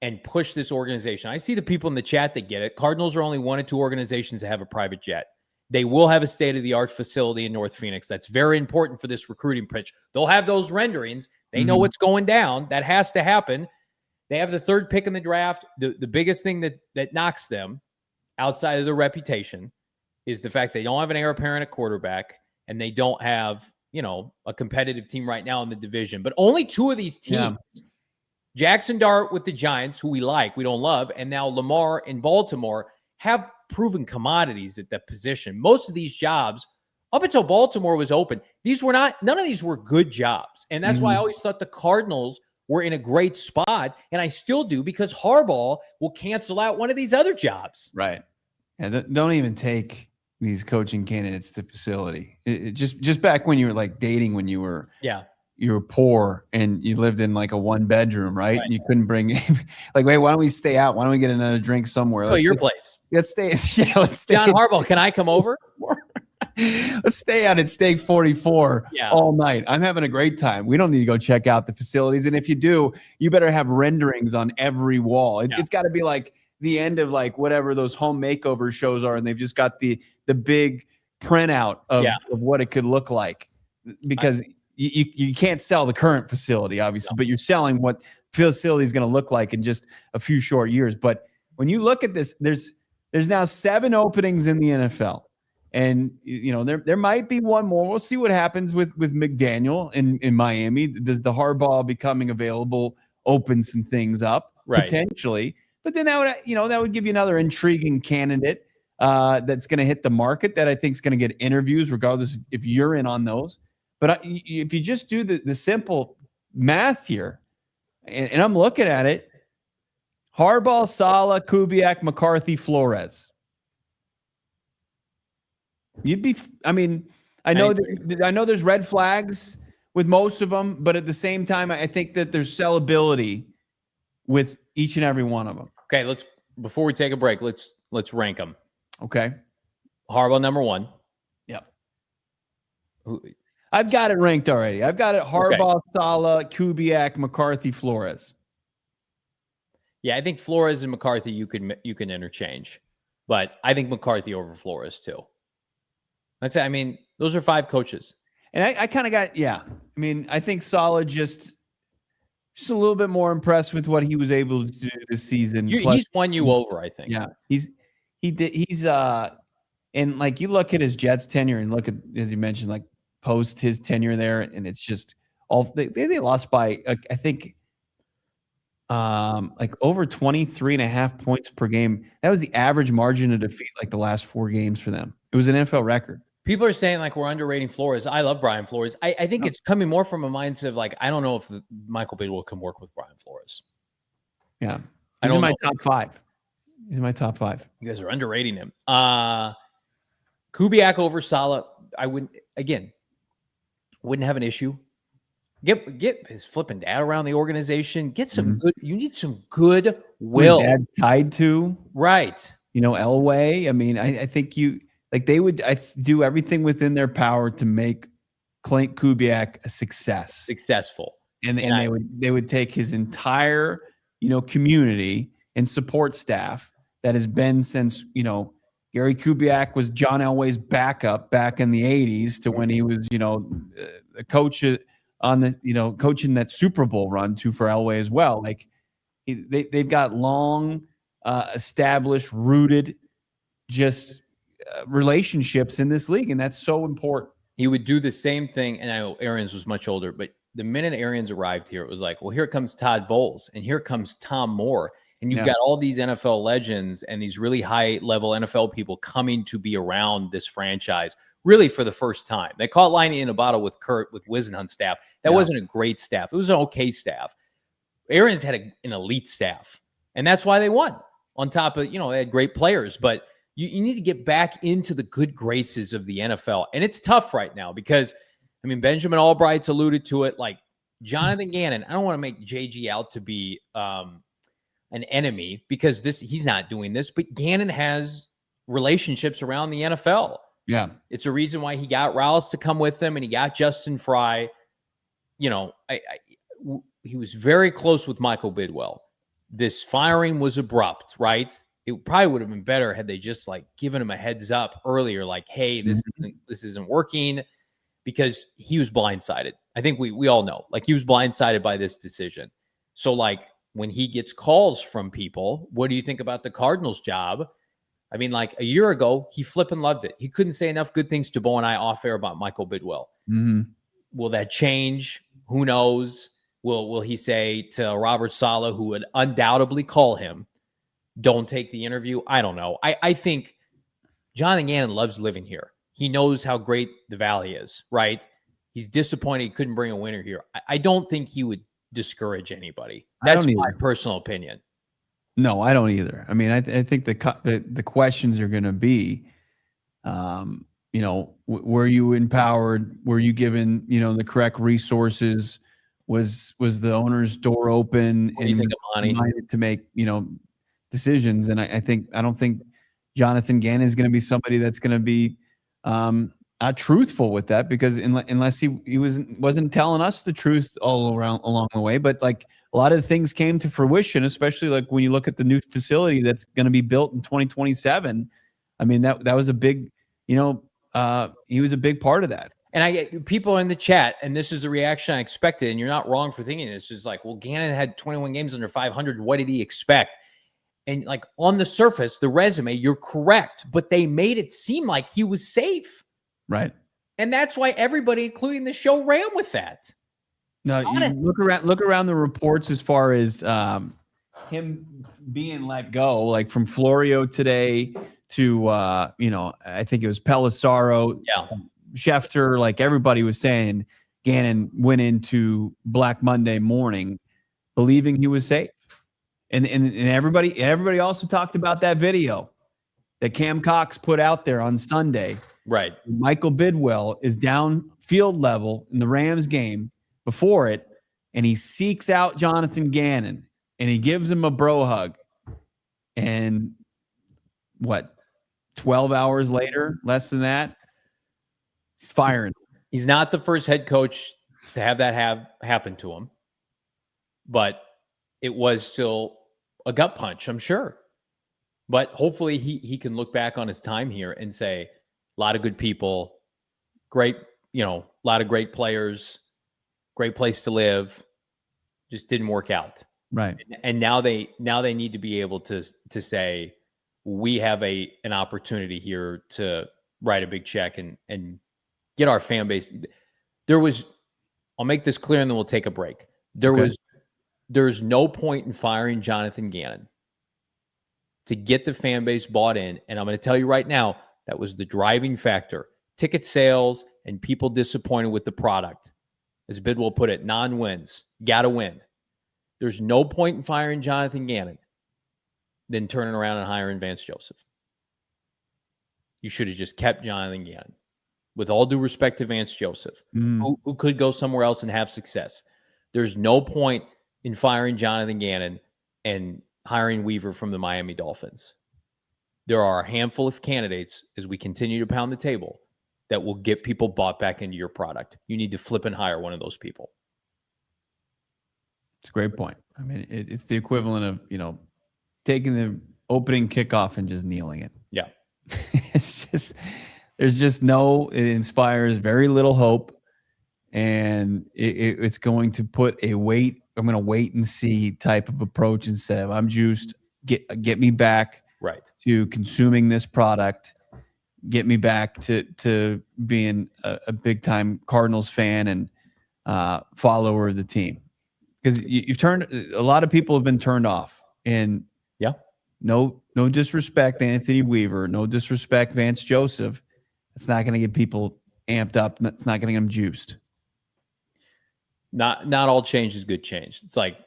and push this organization. I see the people in the chat that get it. Cardinals are only 1 of 2 organizations that have a private jet. They will have a state-of-the-art facility in North Phoenix. That's very important for this recruiting pitch. They'll have those renderings. They know what's going down. That has to happen. They have the 3rd pick in the draft. The biggest thing that knocks them outside of their reputation is the fact they don't have an heir apparent at quarterback, and they don't have, a competitive team right now in the division. But only 2 of these teams, Jackson Dart with the Giants, who we don't love, and now Lamar in Baltimore, have proven commodities at that position. Most of these jobs, up until Baltimore was open, none of these were good jobs. And that's why I always thought the Cardinals were in a great spot. And I still do, because Harbaugh will cancel out one of these other jobs. Right. Yeah, don't even take these coaching candidates to facility. Just back when you were dating, when you were you were poor and you lived in like a 1-bedroom, right? And you couldn't bring like, wait, why don't we stay out? Why don't we get another drink somewhere? Go to your place. Let's stay. Yeah, let's stay. John Harbaugh, can I come over? Let's stay out at Steak 44 all night. I'm having a great time. We don't need to go check out the facilities. And if you do, you better have renderings on every wall. It's got to be like the end of like whatever those home makeover shows are. And they've just got the big printout of what it could look like, because you can't sell the current facility, obviously, but you're selling what facility is going to look like in just a few short years. But when you look at this, there's now 7 openings in the NFL. And, you know, there might be one more. We'll see what happens with McDaniel in Miami. Does the Harbaugh becoming available open some things up? Potentially? But then that would give you another intriguing candidate that's going to hit the market that I think is going to get interviews, regardless if you're in on those. But if you just do the simple math here, and I'm looking at it, Harbaugh, Saleh, Kubiak, McCarthy, Flores. You'd be. I mean, I know there's red flags with most of them, but at the same time, I think that there's sellability with each and every one of them. Okay, before we take a break, let's rank them. Okay, Harbaugh number 1. Yep. I've got it ranked already. I've got it Harbaugh, Saleh, Kubiak, McCarthy, Flores. Yeah, I think Flores and McCarthy you can interchange, but I think McCarthy over Flores too. I mean, those are 5 coaches. And I kind of got, I mean, I think Saleh just a little bit more impressed with what he was able to do this season. He's won you over, I think. Yeah, he's and like you look at his Jets tenure and look at, as you mentioned, like post his tenure there, and it's just they lost by I think like over 23.5 points per game. That was the average margin of defeat like the last 4 games for them. It was an NFL record. People are saying like we're underrating Flores. I love Brian Flores. I think it's coming more from a mindset of like, I don't know if Michael Bidwill can work with Brian Flores. Yeah. He's in my top 5. He's in my top 5. You guys are underrating him. Kubiak over Saleh. I wouldn't have an issue. Get his flipping dad around the organization. Get some good. You need some good will. Dad's tied to right. You know, Elway. I mean, I think they would do everything within their power to make Klint Kubiak a successful, and they would take his entire community and support staff that has been since Gary Kubiak was John Elway's backup back in the 80s to when he was a coach on the coaching that Super Bowl run for Elway as well. Like they've got long established, rooted, just relationships in this league, and that's so important. He would do the same thing, and I know Arians was much older, but the minute Arians arrived here, it was like, well, here comes Todd Bowles, and here comes Tom Moore, and you've got all these NFL legends and these really high-level NFL people coming to be around this franchise, really for the first time. They caught lightning in a bottle with Kurt, with Wisenhunt's staff. That wasn't a great staff. It was an okay staff. Arians had an elite staff, and that's why they won. On top of, they had great players, but you need to get back into the good graces of the NFL. And it's tough right now because, I mean, Benjamin Albright's alluded to it. Like Jonathan Gannon, I don't want to make JG out to be an enemy because he's not doing this, but Gannon has relationships around the NFL. Yeah. It's a reason why he got Rouse to come with him and he got Justin Fry. He was very close with Michael Bidwill. This firing was abrupt, right? It probably would have been better had they just given him a heads up earlier, like, hey, this isn't working, because he was blindsided. I think we all know, he was blindsided by this decision. So when he gets calls from people, what do you think about the Cardinals job? I mean, a year ago, he flipping loved it. He couldn't say enough good things to Bo and I off air about Michael Bidwill. Mm-hmm. Will that change? Who knows? Will he say to Robert Saleh, who would undoubtedly call him, don't take the interview? I don't know. I think Jonathan Gannon loves living here. He knows how great the Valley is, right? He's disappointed he couldn't bring a winner here. I don't think he would discourage anybody. That's my personal opinion. No, I don't either. I mean, I think the questions are going to be, were you empowered? Were you given, the correct resources? Was the owner's door open What do you and think of Monty? minded to make, decisions? And I don't think Jonathan Gannon is going to be somebody that's going to be truthful with that, because unless he wasn't telling us the truth along the way. But like a lot of things came to fruition, especially like when you look at the new facility that's going to be built in 2027. I mean, that was a big, he was a big part of that. And I get people in the chat, and this is the reaction I expected, and you're not wrong for thinking this. Is like, well, Gannon had 21 games under 500. What did he expect? And like on the surface, the resume, you're correct, but they made it seem like he was safe. Right. And that's why everybody, including the show, ran with that. No, you look around the reports as far as him being let go, like from Florio today to I think it was Pelissaro, Schefter, like everybody was saying Gannon went into Black Monday morning believing he was safe. And everybody also talked about that video that Cam Cox put out there on Sunday. Right. Michael Bidwill is down field level in the Rams game before it, and he seeks out Jonathan Gannon, and he gives him a bro hug. And 12 hours later, less than that, he's firing. He's not the first head coach to have that happen to him, but it was still a gut punch, I'm sure. But hopefully he can look back on his time here and say, a lot of good people, great, a lot of great players, great place to live, just didn't work out. Right. And now they need to be able to say, we have an opportunity here to write a big check and get our fan base. I'll make this clear and then we'll take a break. There's no point in firing Jonathan Gannon to get the fan base bought in. And I'm going to tell you right now, that was the driving factor. Ticket sales and people disappointed with the product. As Bidwill put it, non-wins. Got to win. There's no point in firing Jonathan Gannon than turning around and hiring Vance Joseph. You should have just kept Jonathan Gannon. With all due respect to Vance Joseph, who could go somewhere else and have success. There's no point in firing Jonathan Gannon and hiring Weaver from the Miami Dolphins. There are a handful of candidates, as we continue to pound the table, that will get people bought back into your product. You need to flip and hire one of those people. It's a great point. I mean, it's the equivalent of, taking the opening kickoff and just kneeling it. Yeah. It inspires very little hope. And it's going to put I'm going to wait and see type of approach instead of I'm juiced, get me back to consuming this product, get me back to being a big time Cardinals fan and follower of the team. Because a lot of people have been turned off, and no disrespect to Anthony Weaver, no disrespect Vance Joseph. It's not going to get people amped up. It's not going to get them juiced. Not all change is good change. It's like,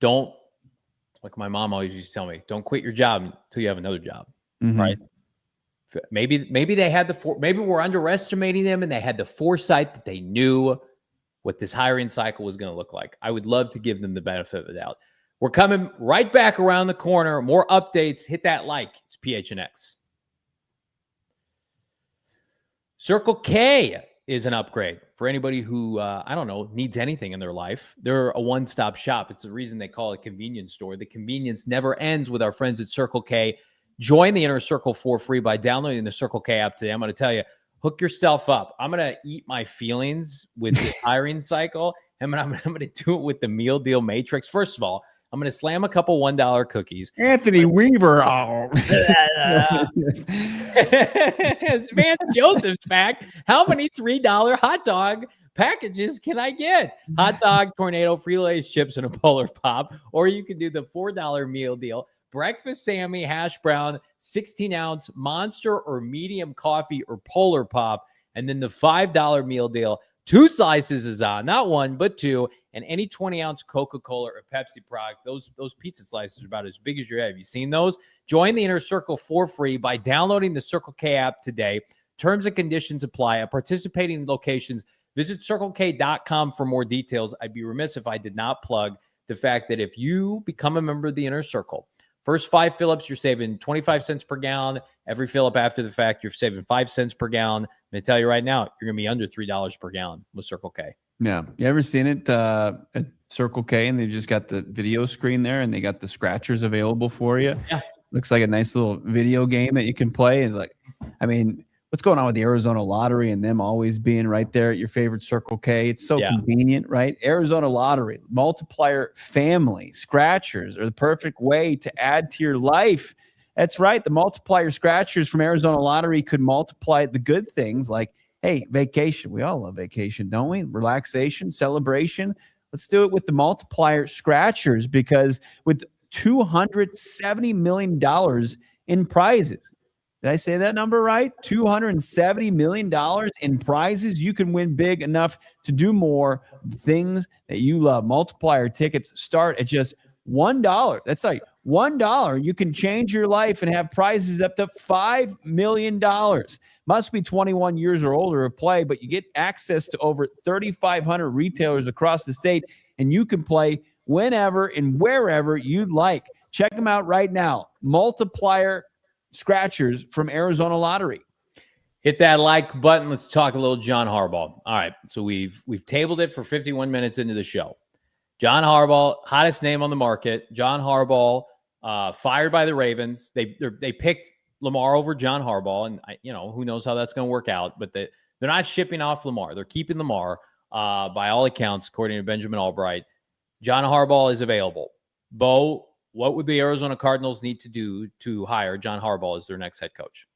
like my mom always used to tell me, don't quit your job until you have another job. Mm-hmm. Right. Maybe they had maybe we're underestimating them and they had the foresight that they knew what this hiring cycle was going to look like. I would love to give them the benefit of the doubt. We're coming right back around the corner. More updates. Hit that like. It's PHNX. Circle K is an upgrade for anybody who, needs anything in their life. They're a one-stop shop. It's the reason they call it a convenience store. The convenience never ends with our friends at Circle K. Join the Inner Circle for free by downloading the Circle K app today. I'm going to tell you, hook yourself up. I'm going to eat my feelings with the hiring cycle, and I'm going to do it with the meal deal matrix. First of all, I'm going to slam a couple $1 cookies. Anthony Weaver. Oh. It's Vance Joseph's back. How many $3 hot dog packages can I get? Hot dog, tornado, Frito-Lay's chips, and a Polar Pop. Or you can do the $4 meal deal. Breakfast Sammy, hash brown, 16-ounce monster or medium coffee or Polar Pop. And then the $5 meal deal. 2 slices is on, not 1, but 2, and any 20-ounce Coca-Cola or Pepsi product. Those pizza slices are about as big as your head. Have you seen those? Join the Inner Circle for free by downloading the Circle K app today. Terms and conditions apply at participating locations. Visit CircleK.com for more details. I'd be remiss if I did not plug the fact that if you become a member of the Inner Circle, first 5 fill-ups, you're saving 25 cents per gallon. Every fill-up after the fact, you're saving 5 cents per gallon. I'm going to tell you right now, you're going to be under $3 per gallon with Circle K. Yeah. You ever seen it at Circle K and they just got the video screen there and they got the scratchers available for you? Yeah. Looks like a nice little video game that you can play. And like, I mean, what's going on with the Arizona Lottery and them always being right there at your favorite Circle K? It's so convenient, right? Arizona Lottery, multiplier family, scratchers are the perfect way to add to your life. That's right. The multiplier scratchers from Arizona Lottery could multiply the good things like, hey, vacation. We all love vacation, don't we? Relaxation, celebration. Let's do it with the multiplier scratchers because with $270 million in prizes. Did I say that number right? $270 million in prizes. You can win big enough to do more things that you love. Multiplier tickets start at just $1. That's like $1. You can change your life and have prizes up to $5 million. Must be 21 years or older to play, but you get access to over 3,500 retailers across the state, and you can play whenever and wherever you'd like. Check them out right now. Multiplier scratchers from Arizona Lottery. Hit that like button. Let's talk a little John Harbaugh. All right, so we've tabled it for 51 minutes into the show. John Harbaugh, hottest name on the market. John Harbaugh, fired by the Ravens. They picked Lamar over John Harbaugh, and who knows how that's going to work out. But they're not shipping off Lamar. They're keeping Lamar by all accounts, according to Benjamin Albright. John Harbaugh is available. Bo, what would the Arizona Cardinals need to do to hire John Harbaugh as their next head coach?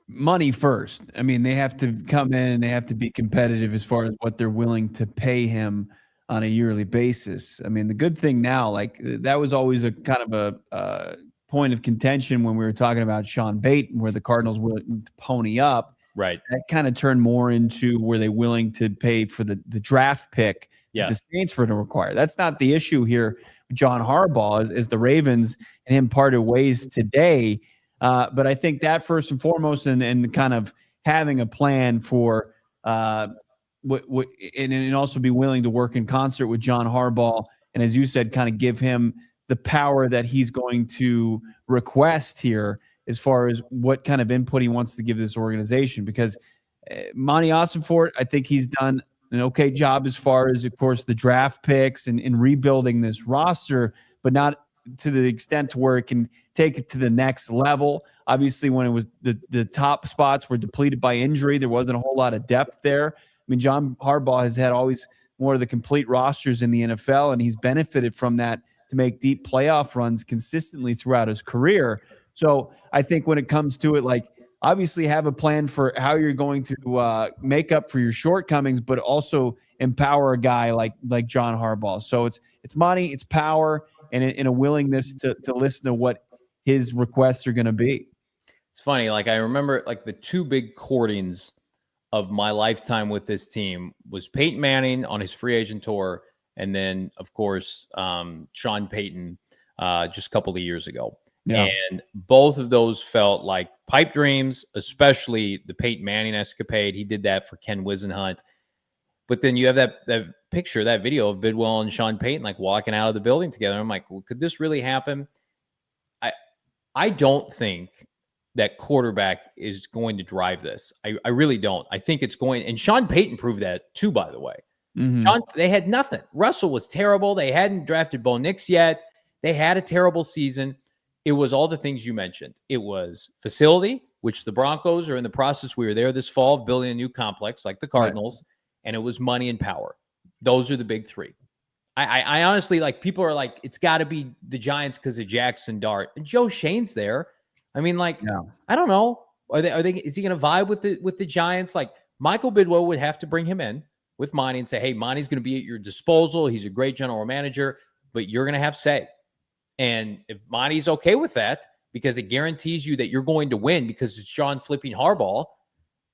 Money first. I mean, they have to come in and they have to be competitive as far as what they're willing to pay him on a yearly basis. I mean, the good thing now, like that was always a kind of a point of contention when we were talking about Sean Payton, where the Cardinals were willing to pony up. Right. That kind of turned more into were they willing to pay for the draft pick that the Saints were to require. That's not the issue here with John Harbaugh is the Ravens and him parted ways today. But I think that first and foremost and kind of having a plan for and also be willing to work in concert with John Harbaugh. And as you said, kind of give him the power that he's going to request here as far as what kind of input he wants to give this organization. Because Monti Ossenfort, I think he's done an okay job as far as, of course, the draft picks and rebuilding this roster, but not to the extent to where it can take it to the next level. Obviously, when it was the top spots were depleted by injury, there wasn't a whole lot of depth there. I mean, John Harbaugh has had always one of the complete rosters in the NFL, and he's benefited from that to make deep playoff runs consistently throughout his career. So I think when it comes to it, like, obviously have a plan for how you're going to make up for your shortcomings, but also empower a guy like John Harbaugh. So it's money, it's power, and a willingness to listen to what his requests are going to be. It's funny. Like I remember like the two big courtings of my lifetime with this team was Peyton Manning on his free agent tour. And then of course, Sean Payton just a couple of years ago. Yeah. And both of those felt like pipe dreams, especially the Peyton Manning escapade. He did that for Ken Wisenhunt. But then you have that picture, that video of Bidwill and Sean Payton like walking out of the building together. I'm like, well, could this really happen? I don't think that quarterback is going to drive this. I really don't. I think it's going, and Sean Payton proved that too, by the way. Mm-hmm. They had nothing. Russell was terrible. They hadn't drafted Bo Nix yet. They had a terrible season. It was all the things you mentioned. It was facility, which the Broncos are in the process. We were there this fall of building a new complex like the Cardinals, right. And it was money and power. Those are the big three. I honestly, like, people are like, it's got to be the Giants because of Jackson Dart. And Joe Shane's there. I mean, like, I don't know. Is he going to vibe with the Giants? Like, Michael Bidwill would have to bring him in with Monty and say, hey, Monty's going to be at your disposal. He's a great general manager, but you're going to have say. And if Monty's okay with that, because it guarantees you that you're going to win because it's John flipping Harbaugh,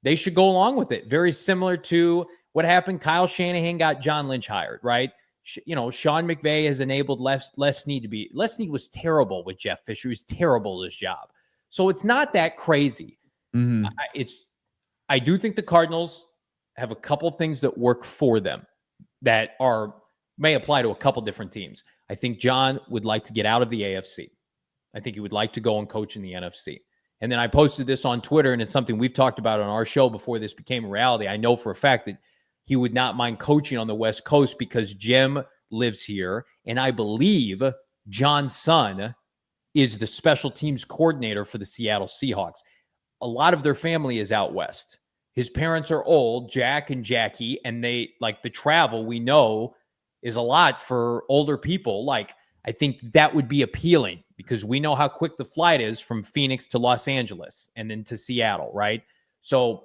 they should go along with it. Very similar to what happened. Kyle Shanahan got John Lynch hired, right? Sean McVay has enabled Les Snead to be. Les Snead was terrible with Jeff Fisher. He was terrible at his job. So it's not that crazy. Mm-hmm. I do think the Cardinals have a couple things that work for them that may apply to a couple different teams. I think John would like to get out of the AFC. I think he would like to go and coach in the NFC. And then I posted this on Twitter, and it's something we've talked about on our show before this became a reality. I know for a fact that he would not mind coaching on the West Coast because Jim lives here, and I believe John's son is the special teams coordinator for the Seattle Seahawks. A lot of their family is out west. His parents are old, Jack and Jackie, and they like the travel we know is a lot for older people. Like, I think that would be appealing because we know how quick the flight is from Phoenix to Los Angeles and then to Seattle, right? So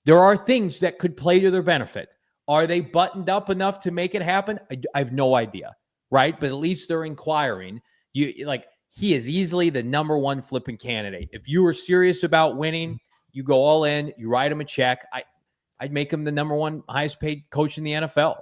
there are things that could play to their benefit. Are they buttoned up enough to make it happen? I have no idea, right? But at least they're inquiring. He is easily the number one flipping candidate. If you were serious about winning, you go all in, you write him a check. I'd make him the number one highest paid coach in the NFL.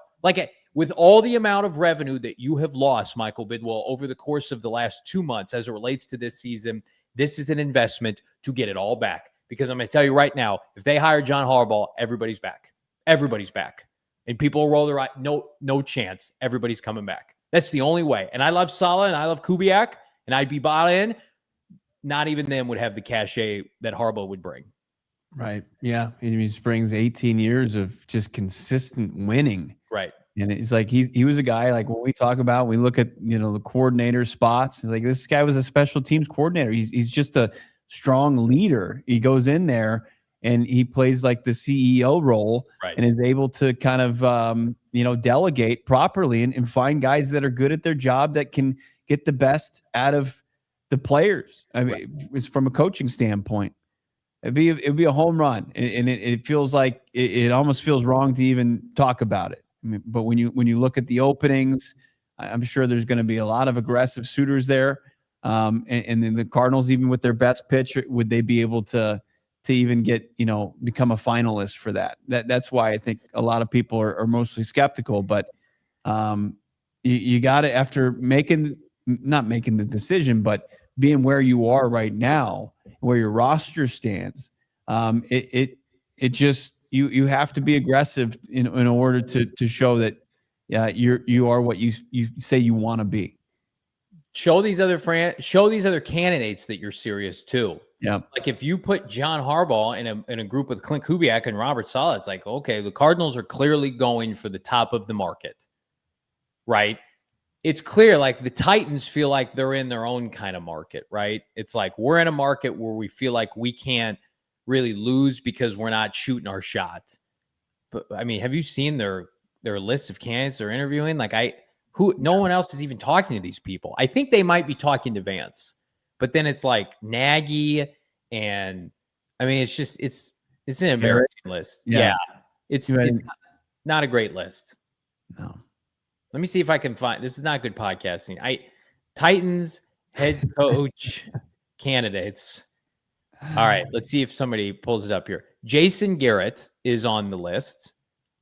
With all the amount of revenue that you have lost, Michael Bidwill, over the course of the last 2 months as it relates to this season, this is an investment to get it all back. Because I'm going to tell you right now, if they hire John Harbaugh, everybody's back. Everybody's back. And people roll their eyes. No chance. Everybody's coming back. That's the only way. And I love Saleh and I love Kubiak, and I'd be bought in. Not even them would have the cachet that Harbaugh would bring. Right. Yeah. He brings 18 years of just consistent winning. Right. And it's like he was a guy, like when we talk about, we look at, the coordinator spots, it's like this guy was a special teams coordinator. He's just a strong leader. He goes in there and he plays like the CEO role, right, and is able to kind of, delegate properly and find guys that are good at their job that can get the best out of the players. I mean, right. It's from a coaching standpoint. It'd be a home run, and it feels like it almost feels wrong to even talk about it. I mean, but when you look at the openings, I'm sure there's going to be a lot of aggressive suitors there. And then the Cardinals, even with their best pitch, would they be able to even get, become a finalist for that? That's why I think a lot of people are mostly skeptical. But you got to, after not making the decision, but being where you are right now, where your roster stands, it just you have to be aggressive in order to show that you are what you say you want to be. Show these other candidates that you're serious too. Yeah. Like if you put John Harbaugh in a group with Klint Kubiak and Robert Saleh, it's like, okay, the Cardinals are clearly going for the top of the market, right? It's clear, like the Titans feel like they're in their own kind of market, right? It's like we're in a market where we feel like we can't really lose because we're not shooting our shot. But I mean, have you seen their list of candidates they're interviewing? No one else is even talking to these people. I think they might be talking to Vance, but then it's like Nagy, and I mean, it's an embarrassing list. Yeah. It's not a great list. No. Let me see if I can find. This is not good podcasting. Titans head coach candidates. All right, let's see if somebody pulls it up here. Jason Garrett is on the list.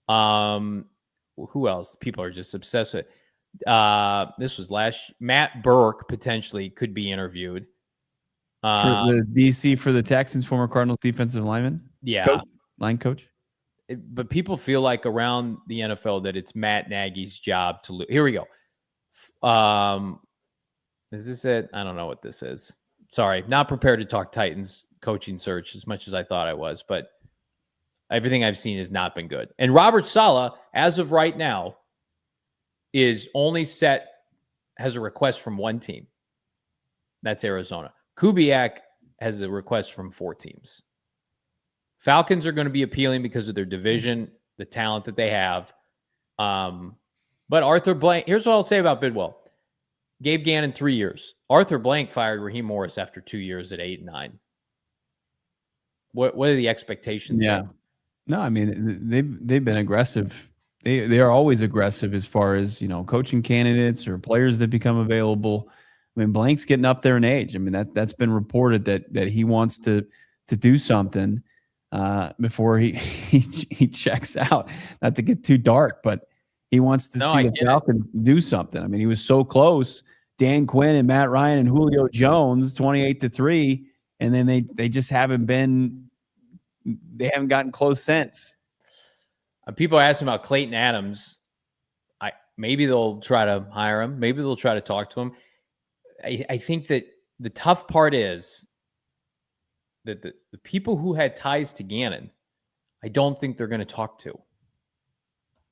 Who else? People are just obsessed with. This was Matt Burke potentially could be interviewed. For the DC for the Texans, former Cardinals defensive lineman. Yeah, line coach. But people feel like around the NFL that it's Matt Nagy's job to lose. Here we go. Is this it? I don't know what this is. Sorry, not prepared to talk Titans coaching search as much as I thought I was, but everything I've seen has not been good. And Robert Saleh, as of right now, has a request from one team. That's Arizona. Kubiak has a request from 4 teams. Falcons are going to be appealing because of their division, the talent that they have. But Arthur Blank, here's what I'll say about Bidwill. Gabe Gannon, 3 years. Arthur Blank fired Raheem Morris after 2 years at 8 and 9. What are the expectations? Yeah. there? No, I mean, they've been aggressive. They are always aggressive as far as, coaching candidates or players that become available. I mean, Blank's getting up there in age. I mean, that's been reported that he wants to do something before he checks out. Not to get too dark, but he wants to see the Falcons do something. I mean, he was so close. Dan Quinn and Matt Ryan and Julio Jones, 28-3, and then they just haven't been they haven't gotten close since. People are asking about Clayton Adams. Maybe they'll try to hire him. Maybe they'll try to talk to him. I think that the tough part is that the people who had ties to Gannon, I don't think they're going to talk to.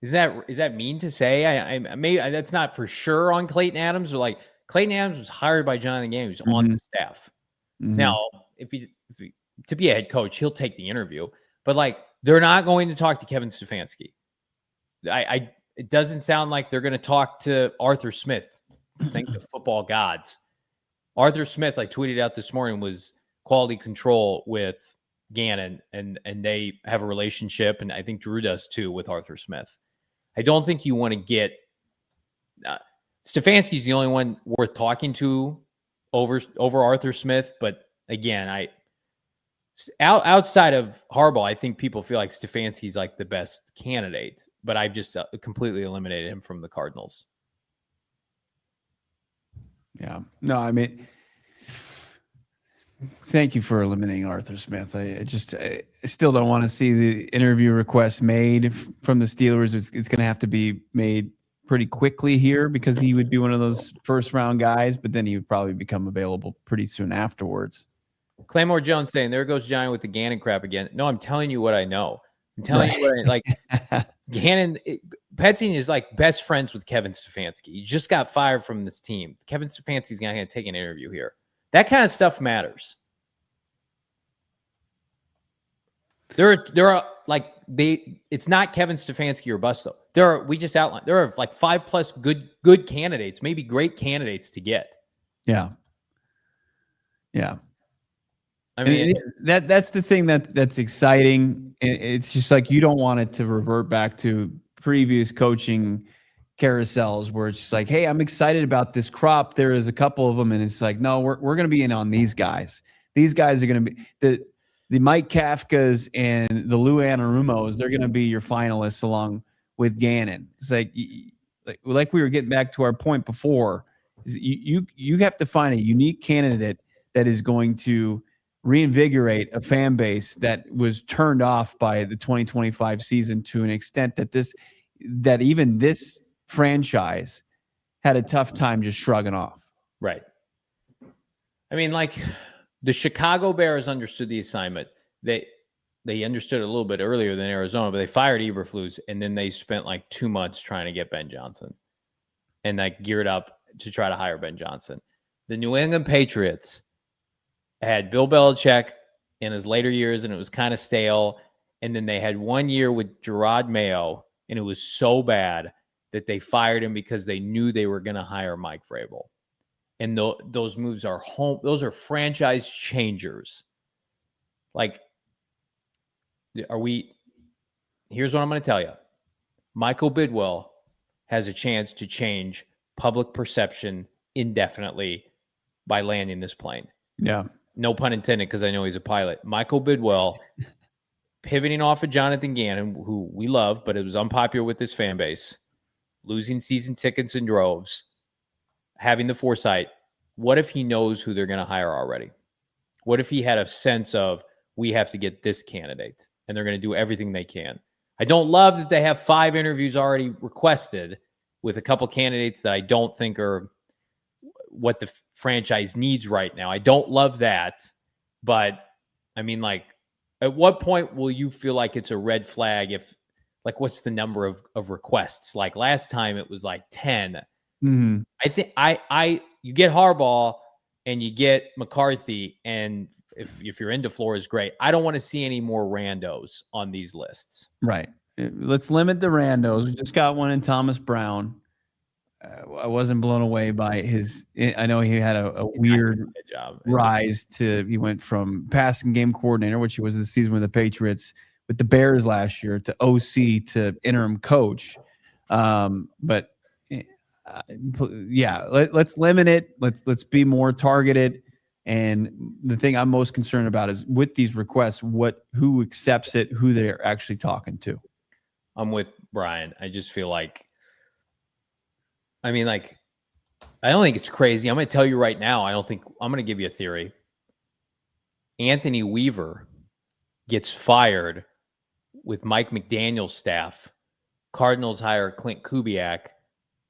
Is that mean to say? I maybe that's not for sure on Clayton Adams, but like Clayton Adams was hired by Jonathan Gannon, who's on the staff. Now, if he to be a head coach, he'll take the interview, but like they're not going to talk to Kevin Stefanski. It doesn't sound like they're going to talk to Arthur Smith. Thank the football gods. Arthur Smith, I tweeted out this morning, was quality control with Gannon, and they have a relationship, and I think Drew does too with Arthur Smith. I don't think you want to get Stefanski's the only one worth talking to over Arthur Smith, but again, outside of Harbaugh, I think people feel like Stefanski's like the best candidate, but I've just completely eliminated him from the Cardinals. Yeah. No, I mean, thank you for eliminating Arthur Smith. I still don't want to see the interview request made from the Steelers. It's going to have to be made pretty quickly here because he would be one of those first round guys, but then he would probably become available pretty soon afterwards. Claymore Jones saying, there goes Giant with the Gannon crap again. No, I'm telling you what I know. I'm telling you what I like. Gannon, Petzing is like best friends with Kevin Stefanski. He just got fired from this team. Kevin Stefanski's not going to take an interview here. That kind of stuff matters. There are like it's not Kevin Stefanski or bust though. We just outlined there are like 5+ good candidates, maybe great candidates to get. Yeah. Yeah. I mean, that's the thing that's exciting. It's just like you don't want it to revert back to previous coaching carousels where it's just like, hey, I'm excited about this crop. There is a couple of them, and it's like, no, we're going to be in on these guys. These guys are going to be the Mike Kafkas and the Lou Anarumos. They're going to be your finalists along with Gannon. It's like we were getting back to our point before. You have to find a unique candidate that is going to reinvigorate a fan base that was turned off by the 2025 season to an extent that even this franchise had a tough time just shrugging off. Right. I mean, like the Chicago Bears understood the assignment. They understood it a little bit earlier than Arizona, but they fired Eberflus, and then they spent like 2 months trying to get Ben Johnson and like geared up to try to hire Ben Johnson. The New England Patriots had Bill Belichick in his later years, and it was kind of stale. And then they had 1 year with Gerard Mayo, and it was so bad that they fired him because they knew they were going to hire Mike Vrabel. And those moves are those are franchise changers. Like, here's what I'm going to tell you. Michael Bidwill has a chance to change public perception indefinitely by landing this plane. Yeah. No pun intended, because I know he's a pilot. Michael Bidwill, pivoting off of Jonathan Gannon, who we love, but it was unpopular with this fan base, losing season tickets in droves, having the foresight. What if he knows who they're going to hire already? What if he had a sense of, we have to get this candidate, and they're going to do everything they can? I don't love that they have 5 interviews already requested with a couple candidates that I don't think are what the franchise needs right now. I don't love that, but I mean, like, at what point will you feel like it's a red flag if, like, what's the number of requests? Like last time it was like 10. Mm-hmm. I think you get Harbaugh and you get McCarthy, and if you're into Flores, great. I don't want to see any more randos on these lists. Right. Let's limit the randos. We just got one in Thomas Brown. I wasn't blown away by his. I know he had a weird rise to. He went from passing game coordinator, which he was this season with the Patriots, with the Bears last year, to OC to interim coach. But yeah, let's limit it. Let's be more targeted. And the thing I'm most concerned about is with these requests, who accepts it, who they're actually talking to. I'm with Brian. I just feel like. I mean, like, I don't think it's crazy. I'm going to tell you right now, I'm going to give you a theory. Anthony Weaver gets fired with Mike McDaniel's staff. Cardinals hire Klint Kubiak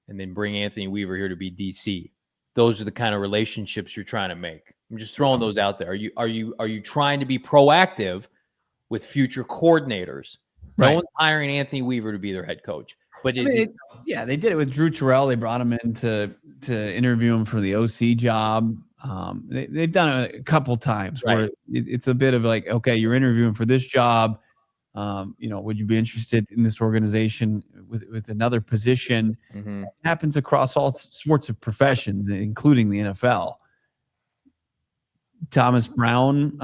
and then bring Anthony Weaver here to be DC. Those are the kind of relationships you're trying to make. I'm just throwing those out there. Are you trying to be proactive with future coordinators? Right. No one's hiring Anthony Weaver to be their head coach. But they did it with Drew Terrell. They brought him in to interview him for the OC job. They've done it a couple times where it's a bit of like, okay, you're interviewing for this job. Would you be interested in this organization with another position? Mm-hmm. It happens across all sorts of professions, including the NFL. Thomas Brown,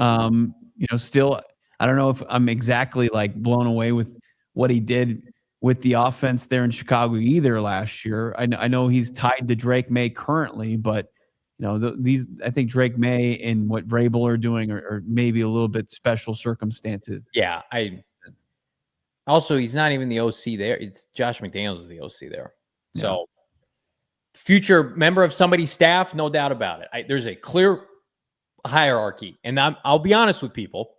still, I don't know if I'm exactly like blown away with what he did with the offense there in Chicago either last year. I know he's tied to Drake May currently, but I think Drake May and what Vrabel are doing are maybe a little bit special circumstances. Yeah, also, he's not even the OC there. It's Josh McDaniels is the OC there. Yeah. So, future member of somebody's staff, no doubt about it. There's a clear hierarchy. And I'll be honest with people.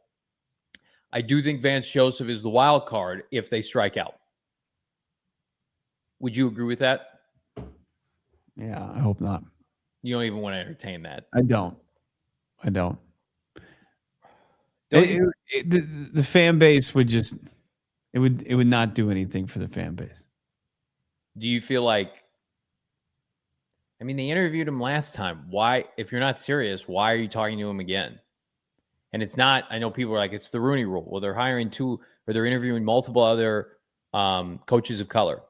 I do think Vance Joseph is the wild card if they strike out. Would you agree with that? Yeah, I hope not. You don't even want to entertain that. I don't. The fan base would just... It would not do anything for the fan base. Do you feel like, I mean, they interviewed him last time. Why, if you're not serious, why are you talking to him again? And it's not, I know people are like, it's the Rooney Rule. Well, they're hiring they're interviewing multiple other coaches of color.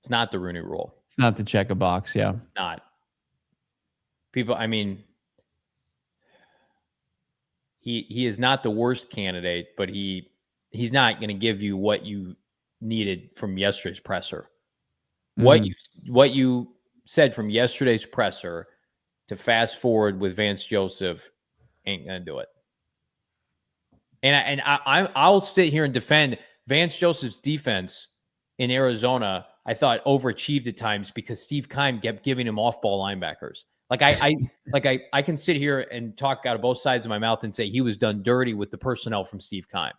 It's not the Rooney Rule. It's not to check a box, yeah. It's not. People, I mean, he is not the worst candidate, but he's not going to give you what you needed from yesterday's presser. What you said from yesterday's presser to fast forward with Vance Joseph ain't going to do it. And I'll sit here and defend Vance Joseph's defense in Arizona. I thought overachieved at times because Steve Keim kept giving him off-ball linebackers. Like I can sit here and talk out of both sides of my mouth and say he was done dirty with the personnel from Steve Keim.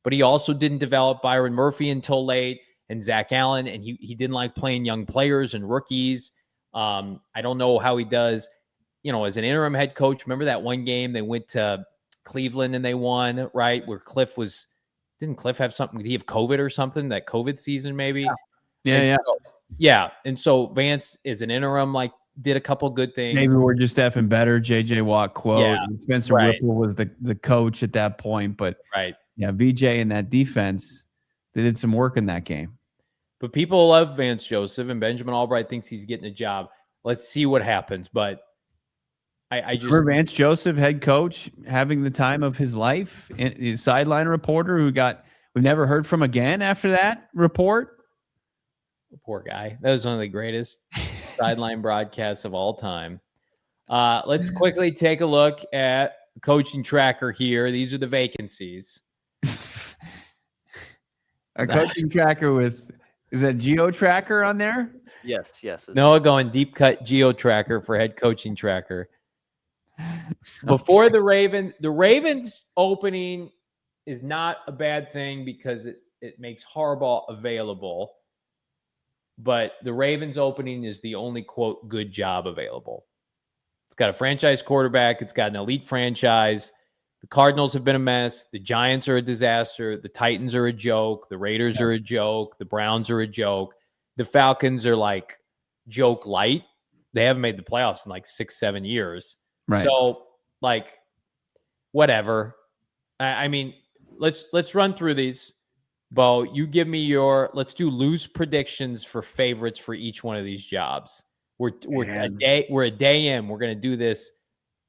But he also didn't develop Byron Murphy until late and Zach Allen, and he didn't like playing young players and rookies. I don't know how he does, as an interim head coach. Remember that one game they went to Cleveland and they won, right? Where didn't Cliff have something? Did he have COVID or something? That COVID season maybe? Yeah. And so Vance is an interim, did a couple good things. Maybe we're just effing better. JJ Watt quote. Yeah, Spencer Ripple was the coach at that point, but yeah, VJ and that defense, they did some work in that game. But people love Vance Joseph, and Benjamin Albright thinks he's getting a job. Let's see what happens. But I just remember Vance Joseph, head coach, having the time of his life, and his sideline reporter we've never heard from again after that report. Poor guy. That was one of the greatest sideline broadcasts of all time. Let's quickly take a look at the coaching tracker here. These are the vacancies. A coaching tracker is that Geo Tracker on there? Yes. Noah going deep cut Geo Tracker for head coaching tracker. Before the Ravens opening is not a bad thing because it makes Harbaugh available. But the Ravens opening is the only, quote, good job available. It's got a franchise quarterback. It's got an elite franchise. The Cardinals have been a mess. The Giants are a disaster. The Titans are a joke. The Raiders are a joke. The Browns are a joke. The Falcons are joke light. They haven't made the playoffs in 6-7 years. Right. So whatever. I mean, let's run through these. Bo, you give me let's do loose predictions for favorites for each one of these jobs. We're a day in. We're going to do this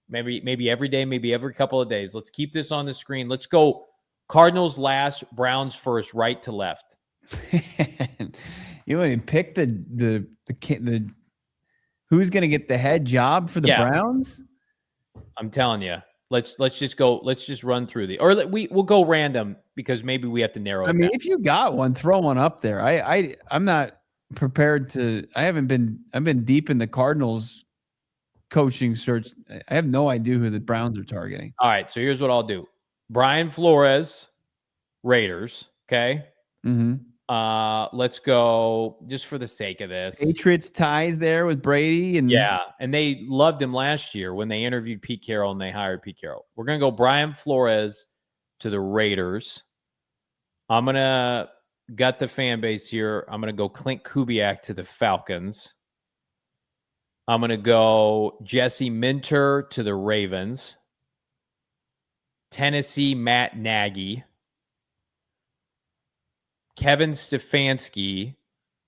maybe every day, maybe every couple of days. Let's keep this on the screen. Let's go Cardinals last, Browns first, right to left. You want to pick the who's going to get the head job for the Browns? I'm telling you. Let's just go. Let's just run through or we'll go random because maybe we have to narrow it down. If you got one, throw one up there. I'm not prepared to. I've been deep in the Cardinals coaching search. I have no idea who the Browns are targeting. All right, so here's what I'll do. Brian Flores, Raiders. Okay. Let's go just for the sake of this. Patriots ties there with Brady. And they loved him last year when they interviewed Pete Carroll and they hired Pete Carroll. We're going to go Brian Flores to the Raiders. I'm going to gut the fan base here. I'm going to go Klint Kubiak to the Falcons. I'm going to go Jesse Minter to the Ravens. Tennessee, Matt Nagy. Kevin Stefanski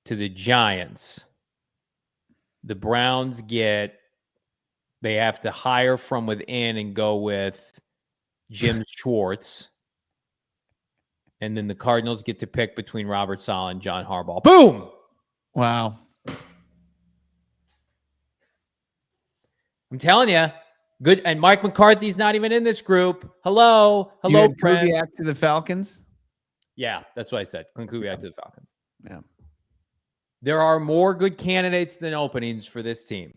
to the Giants. The Browns they have to hire from within and go with Jim Schwartz. And then the Cardinals get to pick between Robert Saleh and John Harbaugh. Boom! Wow. I'm telling you. Good. And Mike McCarthy's not even in this group. Hello, friend. Kubiak to the Falcons? Yeah, that's what I said. Klint Kubiak to the Falcons. Yeah. There are more good candidates than openings for this team.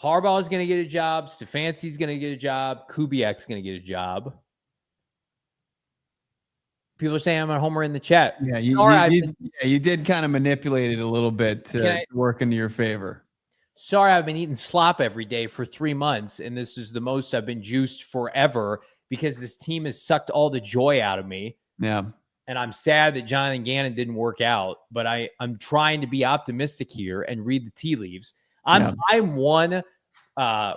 Harbaugh is going to get a job. Stefanski's going to get a job. Kubiak's going to get a job. People are saying I'm a homer in the chat. Yeah, you did kind of manipulate it a little bit to work into your favor. Sorry, I've been eating slop every day for 3 months, and this is the most I've been juiced forever because this team has sucked all the joy out of me. Yeah. And I'm sad that Jonathan Gannon didn't work out, but I'm trying to be optimistic here and read the tea leaves. I'm one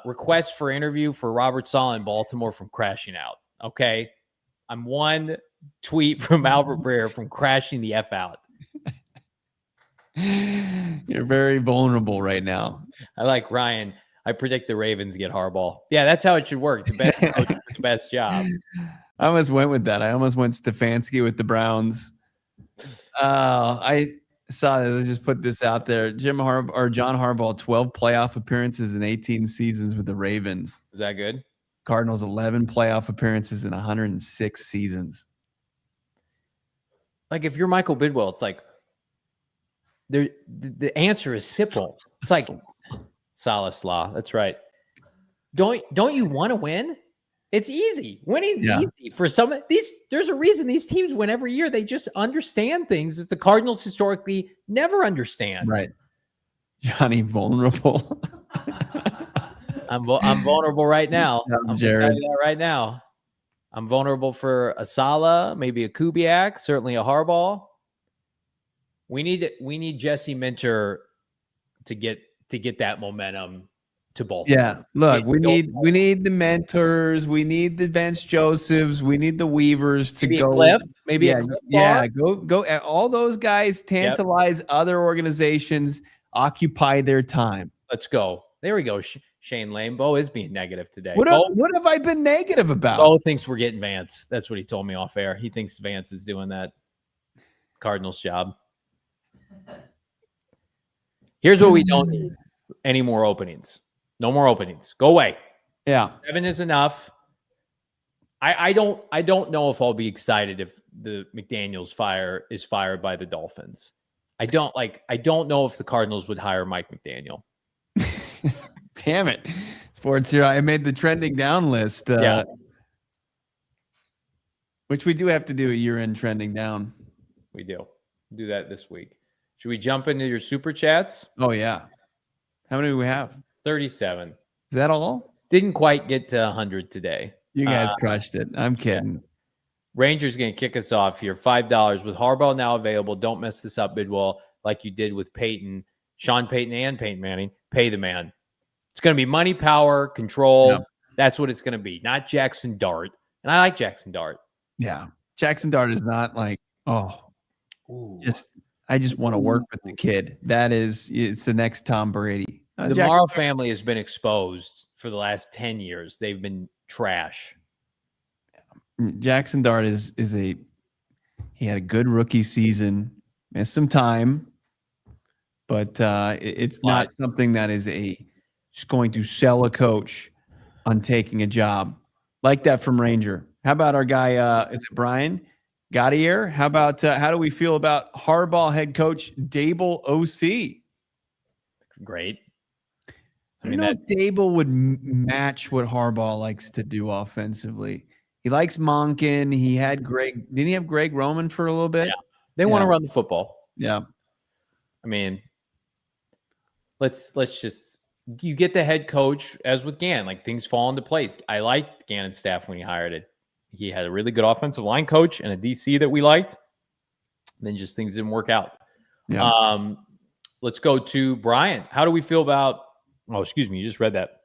request for interview for Robert Saleh in Baltimore from crashing out. Okay. I'm one tweet from Albert Breer from crashing the F out. You're very vulnerable right now. I like Ryan. I predict the Ravens get Harbaugh. Yeah, that's how it should work. The best coach for the best job. I almost went with that. I almost went Stefanski with the Browns. I saw this. I just put this out there. John Harbaugh, 12 playoff appearances in 18 seasons with the Ravens. Is that good? Cardinals, 11 playoff appearances in 106 seasons. Like if you're Michael Bidwill, it's like the answer is simple. It's like Saleh's law. That's right. Don't you want to win? It's easy. Winning's easy for some of these. There's a reason these teams win every year. They just understand things that the Cardinals historically never understand. Right. Johnny vulnerable. I'm vulnerable right now. I'm Jared. that right now. I'm vulnerable for a Saleh, maybe a Kubiak, certainly a Harbaugh. We need Jesse Minter to get that momentum to Baltimore. Yeah, look, we need the mentors, we need the Vance Josephs, we need the Weavers to go. Cliff, go. All those guys tantalize other organizations, occupy their time. Let's go. There we go. Shane Lane. Bo is being negative today. What have I been negative about? Bo thinks we're getting Vance. That's what he told me off air. He thinks Vance is doing that Cardinals job. Here's what we don't need: any more openings. No more openings. Go away. Yeah. 7 is enough. I don't know if I'll be excited if the McDaniels is fired by the Dolphins. I don't know if the Cardinals would hire Mike McDaniel. Damn it. Sports here. I made the trending down list. Which we do have to do a year-end trending down. We do. Do that this week. Should we jump into your super chats? Oh, yeah. How many do we have? 37. Is that all? Didn't quite get to 100 today. You guys crushed it. I'm kidding. Yeah. Rangers going to kick us off here. $5 with Harbaugh now available. Don't mess this up, Bidwell, like you did with Peyton, Sean Payton, and Peyton Manning. Pay the man. It's going to be money, power, control. Yep. That's what it's going to be, not Jackson Dart. And I like Jackson Dart. Yeah. Jackson Dart is not like, I just want to work with the kid. It's the next Tom Brady. The Morrow family has been exposed for the last 10 years. They've been trash. Jackson Dart he had a good rookie season, missed some time, but it's not something that is just going to sell a coach on taking a job like that from Ranger. How about our guy? Is it Brian Gaudier? How about how do we feel about Harbaugh head coach Dable OC? Great. I mean, Dable would match what Harbaugh likes to do offensively. He likes Monken. He had Greg. Didn't he have Greg Roman for a little bit? Yeah. They want to run the football. Yeah. I mean, let's just you get the head coach as with Gann, like things fall into place. I liked Gannon's staff when he hired it. He had a really good offensive line coach and a DC that we liked. Then just things didn't work out. Yeah. Let's go to Brian. How do we feel about? Oh, excuse me, you just read that.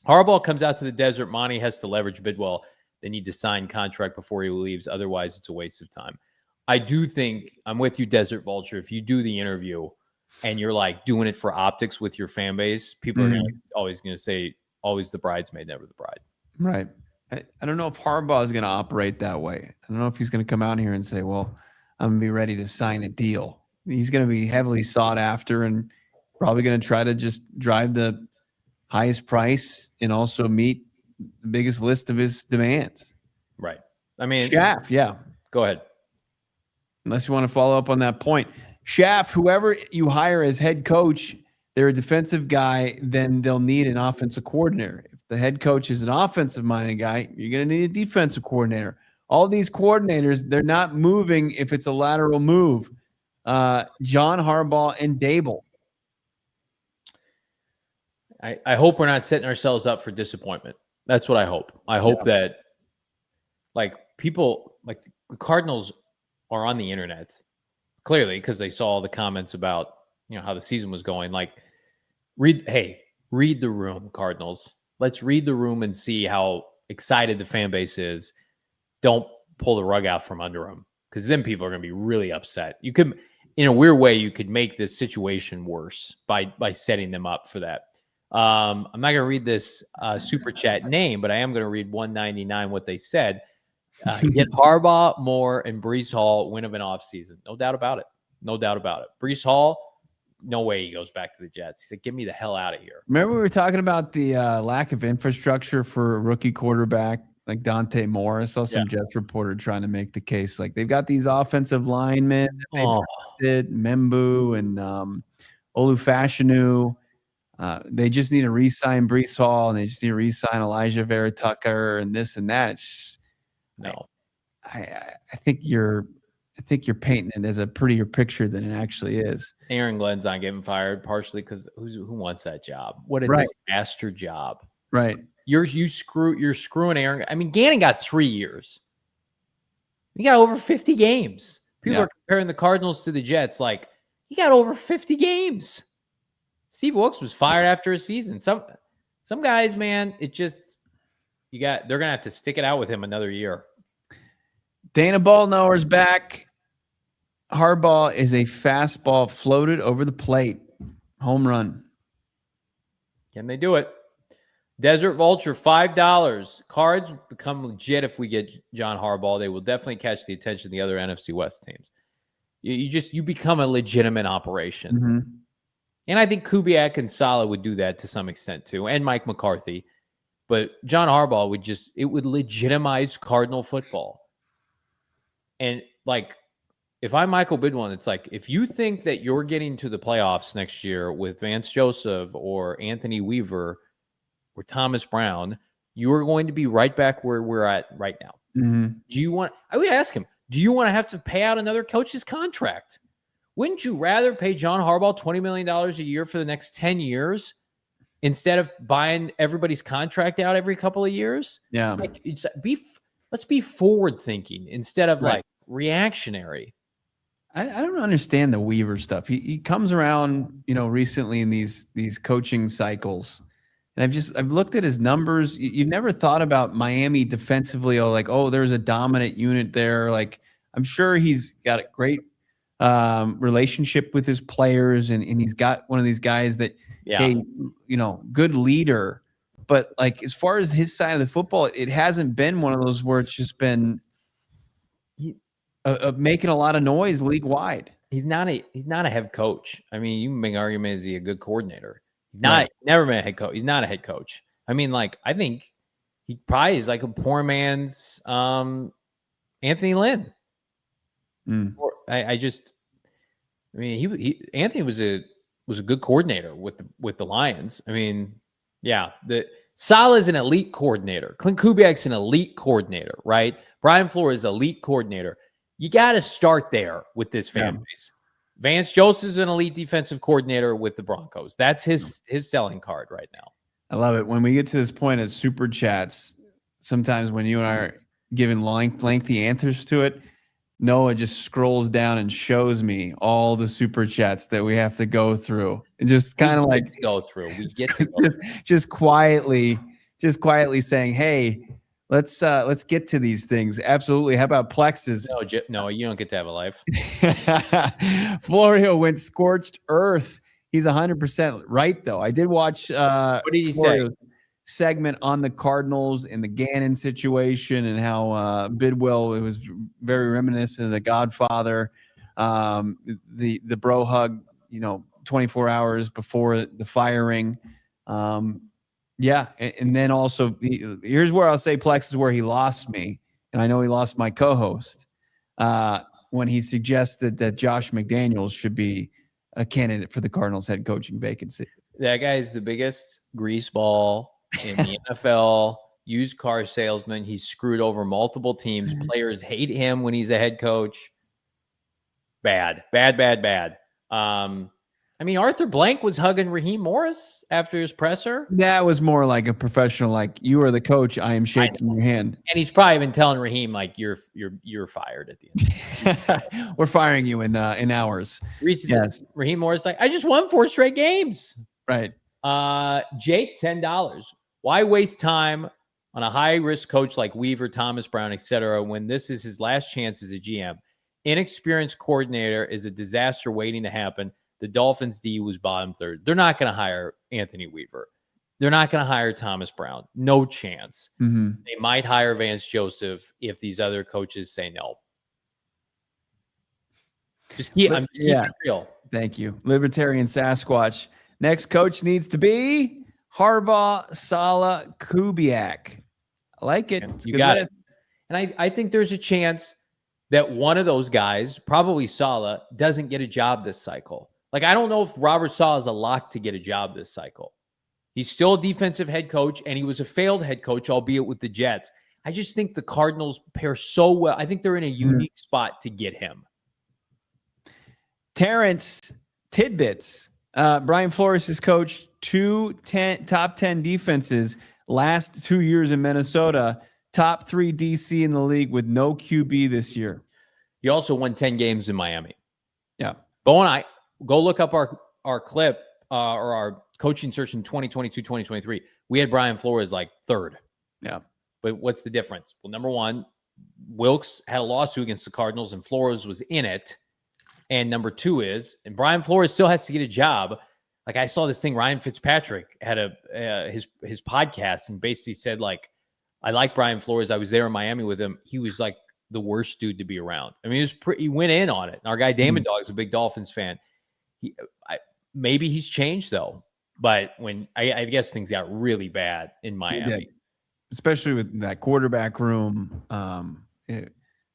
Harbaugh comes out to the desert. Monty has to leverage Bidwill. They need to sign contract before he leaves. Otherwise, it's a waste of time. I do think I'm with you, Desert Vulture. If you do the interview and you're like doing it for optics with your fan base, people are always going to say, always the bridesmaid, never the bride. Right. I don't know if Harbaugh is going to operate that way. I don't know if he's going to come out here and say, well, I'm going to be ready to sign a deal. He's going to be heavily sought after and probably going to try to just drive the highest price and also meet the biggest list of his demands. Right. I mean, Schaff, yeah. Go ahead. Unless you want to follow up on that point. Schaff, whoever you hire as head coach, they're a defensive guy, then they'll need an offensive coordinator. If the head coach is an offensive-minded guy, you're going to need a defensive coordinator. All these coordinators, they're not moving if it's a lateral move. John Harbaugh and Dable. I hope we're not setting ourselves up for disappointment. That's what I hope. I hope that, like, people, like the Cardinals are on the internet, clearly, because they saw the comments about, how the season was going. Like, read the room, Cardinals. Let's read the room and see how excited the fan base is. Don't pull the rug out from under them, because then people are going to be really upset. You could, in a weird way, you could make this situation worse by setting them up for that. I'm not going to read this super chat name, but I am going to read 199 what they said. Get Harbaugh, Moore, and Breece Hall win of an offseason. No doubt about it. No doubt about it. Breece Hall, no way he goes back to the Jets. He said, get me the hell out of here. Remember we were talking about the lack of infrastructure for a rookie quarterback like Dante Moore? I saw some Jets reporter trying to make the case. Like, they've got these offensive linemen that they've drafted, Membu and Olufashinu. They just need to re-sign Breece Hall, and they just need to re-sign Elijah Vera Tucker and this and that. It's no. I think you're painting it as a prettier picture than it actually is. Aaron Glenn's not getting fired partially because who wants that job? What a disaster job. Right. You're screwing Aaron. I mean, Gannon got 3 years. He got over 50 games. People are comparing the Cardinals to the Jets. Like, he got over 50 games. Steve Wilkes was fired after a season. Some guys, man, it just they're gonna have to stick it out with him another year. Dana Ballknower's back. Harbaugh is a fastball floated over the plate. Home run. Can they do it? Desert Vulture, $5. Cards become legit if we get John Harbaugh. They will definitely catch the attention of the other NFC West teams. You become a legitimate operation. Mm-hmm. And I think Kubiak and Saleh would do that to some extent too, and Mike McCarthy. But John Harbaugh would legitimize Cardinal football. And like, if I'm Michael Bidwill, it's like, if you think that you're getting to the playoffs next year with Vance Joseph or Anthony Weaver or Thomas Brown, you are going to be right back where we're at right now. Mm-hmm. I would ask him, do you want to have to pay out another coach's contract? Wouldn't you rather pay John Harbaugh $20 million a year for the next 10 years instead of buying everybody's contract out every couple of years? Yeah. Let's be forward thinking instead of like reactionary. I don't understand the Weaver stuff. He comes around, recently in these coaching cycles. And I've looked at his numbers. You've never thought about Miami defensively, there's a dominant unit there. Like, I'm sure he's got a great relationship with his players, and he's got one of these guys that, good leader. But like, as far as his side of the football, it hasn't been one of those where it's just been making a lot of noise league wide. He's not a head coach. I mean, you can make an argument, is he a good coordinator? Never been a head coach. He's not a head coach. I mean, like, I think he probably is like a poor man's Anthony Lynn. Anthony was a good coordinator with the Lions. I mean, Saleh is an elite coordinator. Klint Kubiak's an elite coordinator, right? Brian Flores is an elite coordinator. You got to start there with this fan base. Vance Joseph is an elite defensive coordinator with the Broncos. That's his selling card right now. I love it. When we get to this point of super chats, sometimes when you and I are giving lengthy answers to it, Noah just scrolls down and shows me all the super chats that we have to go through. And just kind of like go through. We get to go just quietly saying, "Hey, let's get to these things." Absolutely. How about Plexus? No, you don't get to have a life. Florio went scorched earth. He's 100% right, though. I did watch what did he say? Segment on the Cardinals and the Gannon situation and how Bidwill, it was very reminiscent of The Godfather. The bro hug, 24 hours before the firing. Yeah. And then also, here's where I'll say Plex is where he lost me. And I know he lost my co-host when he suggested that Josh McDaniels should be a candidate for the Cardinals head coaching vacancy. That guy is the biggest greaseball in the NFL, used car salesman. He's screwed over multiple teams. Players hate him when he's a head coach. Bad. I mean, Arthur Blank was hugging Raheem Morris after his presser. That was more like a professional, like, you are the coach, I am shaking your hand. And he's probably been telling Raheem, like, you're fired at the end. We're firing you in hours. Yes. Raheem Morris like, I just won 4 straight games. Right. Jake, $10. Why waste time on a high-risk coach like Weaver, Thomas Brown, etc., when this is his last chance as a GM? Inexperienced coordinator is a disaster waiting to happen. The Dolphins' D was bottom third. They're not going to hire Anthony Weaver. They're not going to hire Thomas Brown. No chance. Mm-hmm. They might hire Vance Joseph if these other coaches say no. I'm just keeping it real. Thank you. Libertarian Sasquatch. Next coach needs to be Harbaugh, Saleh, Kubiak. I like it. You got it. And I think there's a chance that one of those guys, probably Saleh, doesn't get a job this cycle. Like, I don't know if Robert Saleh is a lock to get a job this cycle. He's still a defensive head coach, and he was a failed head coach, albeit with the Jets. I just think the Cardinals pair so well. I think they're in a unique spot to get him. Terrence Tidbits. Brian Flores has coached top 10 defenses last 2 years in Minnesota, top 3 DC in the league with no QB this year. He also won 10 games in Miami. Yeah. Bo and I, go look up our clip or our coaching search in 2022, 2023. We had Brian Flores like third. Yeah. But what's the difference? Well, number one, Wilkes had a lawsuit against the Cardinals and Flores was in it. And number two is, and Brian Flores still has to get a job. Like, I saw this thing, Ryan Fitzpatrick had his podcast and basically said, like, I like Brian Flores. I was there in Miami with him. He was like the worst dude to be around. I mean, he went in on it. And our guy Damon Dog is a big Dolphins fan. Maybe he's changed though, but when I guess things got really bad in Miami, especially with that quarterback room,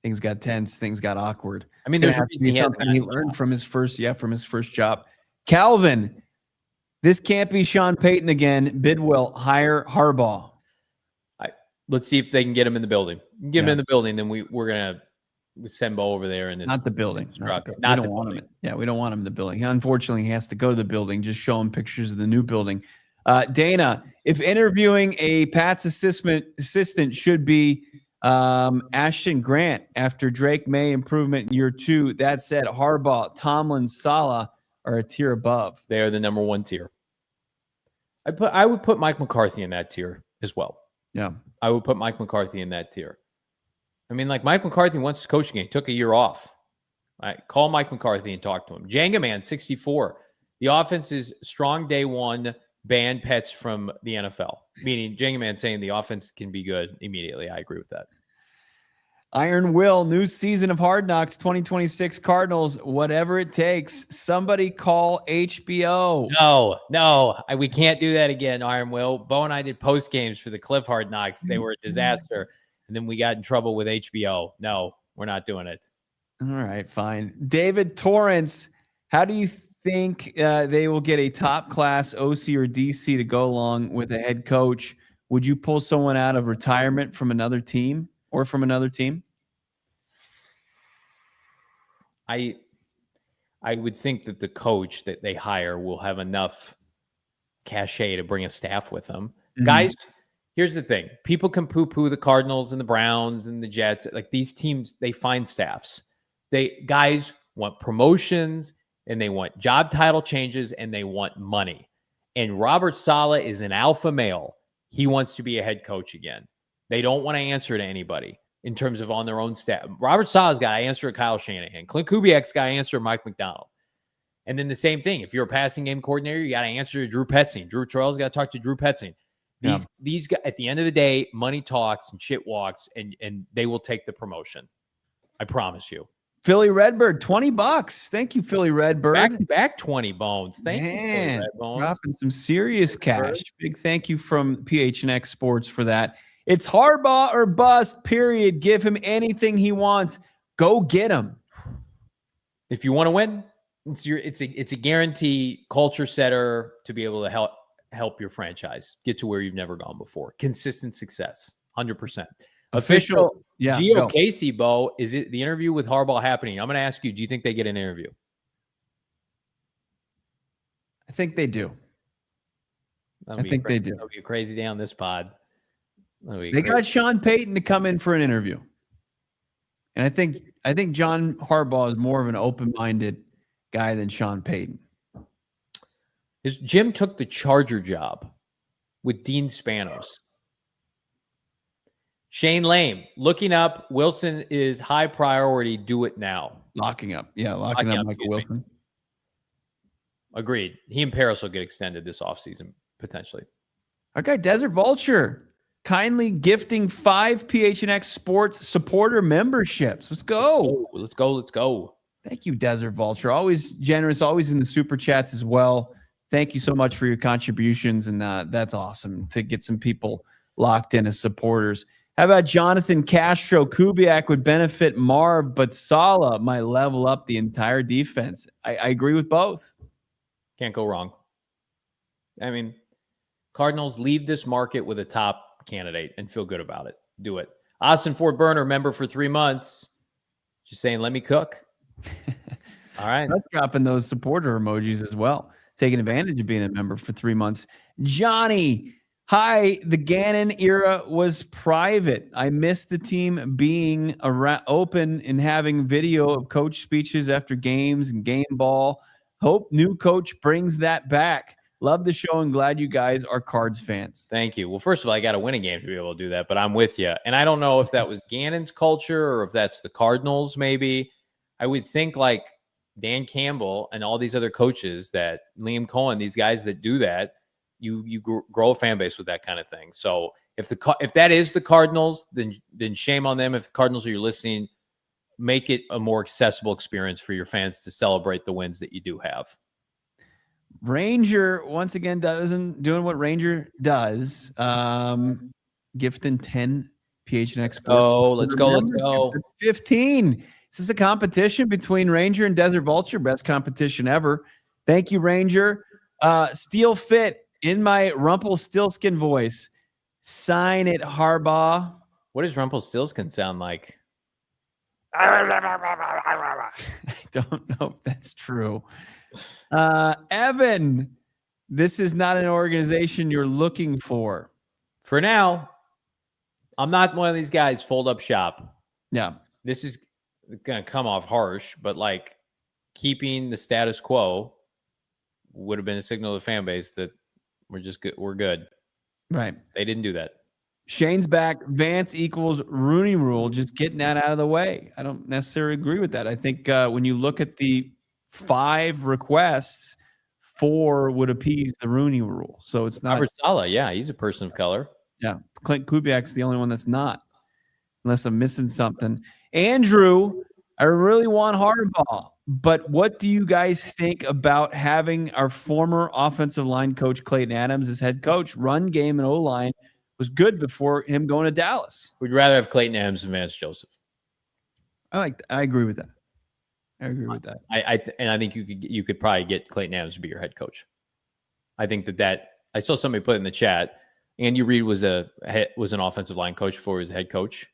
things got tense, things got awkward. I mean, there's something he learned from his first job. Calvin, this can't be Sean Payton again. Bidwill, hire Harbaugh. Let's see if they can get him in the building. Get him in the building, then we're gonna send Bo over there and not the building. We don't want him. Yeah, we don't want him in the building. Unfortunately, he has to go to the building. Just show him pictures of the new building. Dana, if interviewing a Pats assistant should be Ashton Grant after Drake May improvement in year 2. That said, Harbaugh, Tomlin, Saleh are a tier above. They are the number 1 tier. I would put Mike McCarthy in that tier as well. Yeah, I would put Mike McCarthy in that tier. I mean, like, Mike McCarthy wants to coach again. He took a year off. All right, call Mike McCarthy and talk to him. Jenga Man, 64. The offense is strong day one, ban pets from the NFL. Meaning, Jenga Man saying the offense can be good immediately. I agree with that. Iron Will, new season of Hard Knocks, 2026 Cardinals, whatever it takes. Somebody call HBO. No, we can't do that again, Iron Will. Bo and I did post games for the Cliff Hard Knocks. They were a disaster. And then we got in trouble with HBO. No, we're not doing it. All right, fine. David Torrance, how do you think they will get a top-class OC or DC to go along with a head coach would you pull someone out of retirement from another team or from another team? I would think that the coach that they hire will have enough cachet to bring a staff with them. Mm-hmm. Guys, here's the thing. People can poo-poo the Cardinals and the Browns and the Jets. Like these teams, they find staffs. Guys want promotions and they want job title changes and they want money. And Robert Saleh is an alpha male. He wants to be a head coach again. They don't want to answer to anybody in terms of on their own staff. Robert Saleh's got to answer to Kyle Shanahan. Klint Kubiak's got to answer to Mike McDonald. And then the same thing. If you're a passing game coordinator, you got to answer to Drew Petzing. Drew Terrell's got to talk to Drew Petzing. These guys, at the end of the day, money talks and shit walks, and they will take the promotion. I promise you. Philly Redbird, $20. Thank you, Philly Redbird. Back 20 bones. Thank you, Philly Red Bones. Dropping some serious cash. Big thank you from PHNX Sports for that. It's Harbaugh or bust, period. Give him anything he wants. Go get him. If you want to win, it's a guarantee culture setter to be able to help your franchise get to where you've never gone before. Consistent success, 100%. Official Gio Casey, Bo, is it the interview with Harbaugh happening? I'm going to ask you, do you think they get an interview? I think they do. I think they do. That'll be a crazy day on this pod. They got Sean Payton to come in for an interview. And I think John Harbaugh is more of an open-minded guy than Sean Payton. Jim took the Charger job with Dean Spanos. Shane Lame, looking up, Wilson is high priority. Do it now. Locking up. Yeah, locking up Michael Wilson. Agreed. He and Paris will get extended this offseason, potentially. Our guy, Desert Vulture, kindly gifting 5 PHNX Sports supporter memberships. Let's go. Let's go. Thank you, Desert Vulture. Always generous, always in the super chats as well. Thank you so much for your contributions, and that's awesome to get some people locked in as supporters. How about Jonathan Castro? Kubiak would benefit Marv, but Saleh might level up the entire defense. I agree with both. Can't go wrong. I mean, Cardinals leave this market with a top candidate and feel good about it. Do it. Ossenfort Burner, member for 3 months. Just saying, let me cook. All right. That's dropping those supporter emojis as well. Taking advantage of being a member for 3 months. Johnny, hi. The Gannon era was private. I missed the team being open and having video of coach speeches after games and game ball. Hope new coach brings that back. Love the show and glad you guys are Cards fans. Thank you. Well, first of all, I got to win a game to be able to do that, but I'm with you. And I don't know if that was Gannon's culture or if that's the Cardinals maybe. I would think like Dan Campbell and all these other coaches that Liam Cohen, these guys that do that, you grow a fan base with that kind of thing. So if that is the Cardinals, then shame on them. If the Cardinals are you listening, make it a more accessible experience for your fans to celebrate the wins that you do have. Ranger once again doing what Ranger does. Gifting 10 PHNX Sports. Oh, let's go. That's 15. Is this a competition between Ranger and Desert Vulture? Best competition ever. Thank you, Ranger. Steel Fit in my Rumpelstiltskin voice. Sign it, Harbaugh. What does Rumpelstiltskin sound like? I don't know if that's true. Evan, this is not an organization you're looking for. For now, I'm not one of these guys fold up shop. Yeah. This is going to come off harsh, but like keeping the status quo would have been a signal to the fan base that we're just good. We're good. Right. They didn't do that. Shane's back. Vance equals Rooney Rule. Just getting that out of the way. I don't necessarily agree with that. I think when you look at the 5 requests, 4 would appease the Rooney Rule. So it's not. Robert Saleh, yeah, he's a person of color. Yeah. Klint Kubiak's the only one that's not, unless I'm missing something. Andrew, I really want Harbaugh, but what do you guys think about having our former offensive line coach Clayton Adams as head coach? Run game and O-line was good before him going to Dallas. We'd rather have Clayton Adams than Vance Joseph. I agree with that. I agree with that. I think you could probably get Clayton Adams to be your head coach. I think that I saw somebody put in the chat Andy Reid was an offensive line coach before he was a head coach.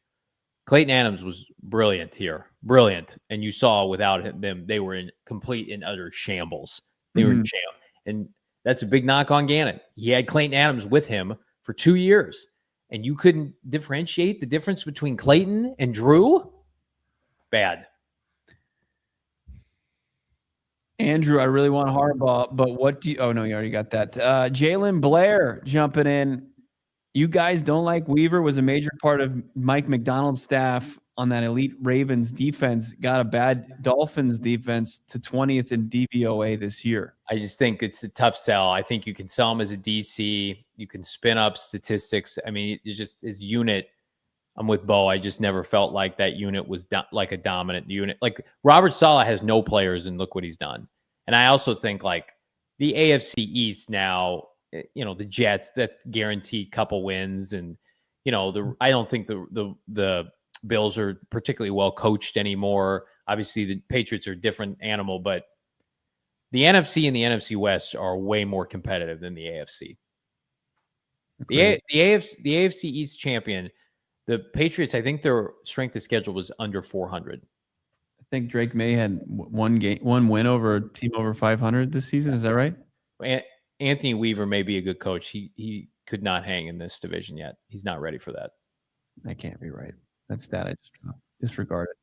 Clayton Adams was brilliant here, brilliant, and you saw without them they were in complete and utter shambles. They were in sham, and that's a big knock on Gannon. He had Clayton Adams with him for 2 years, and you couldn't differentiate the difference between Clayton and Drew. Bad. Andrew, I really want Harbaugh, but what do you? Oh no, you already got that. Jalen Blair jumping in. You guys don't like Weaver, was a major part of Mike McDonald's staff on that elite Ravens defense, got a bad Dolphins defense to 20th in DVOA this year. I just think it's a tough sell. I think you can sell him as a DC. You can spin up statistics. I mean, it's just his unit. I'm with Bo. I just never felt like that unit was like a dominant unit. Like Robert Saleh has no players, and look what he's done. And I also think like the AFC East now, the Jets, that's guaranteed couple wins, and I don't think the Bills are particularly well coached anymore. Obviously, the Patriots are a different animal, but the NFC and the NFC West are way more competitive than the AFC. The AFC East champion, the Patriots, I think their strength of schedule was under 400. I think Drake May had one win over a team over 500 this season. Is that right? Anthony Weaver may be a good coach. He could not hang in this division yet. He's not ready for that. That can't be right. That's that. I just disregarded.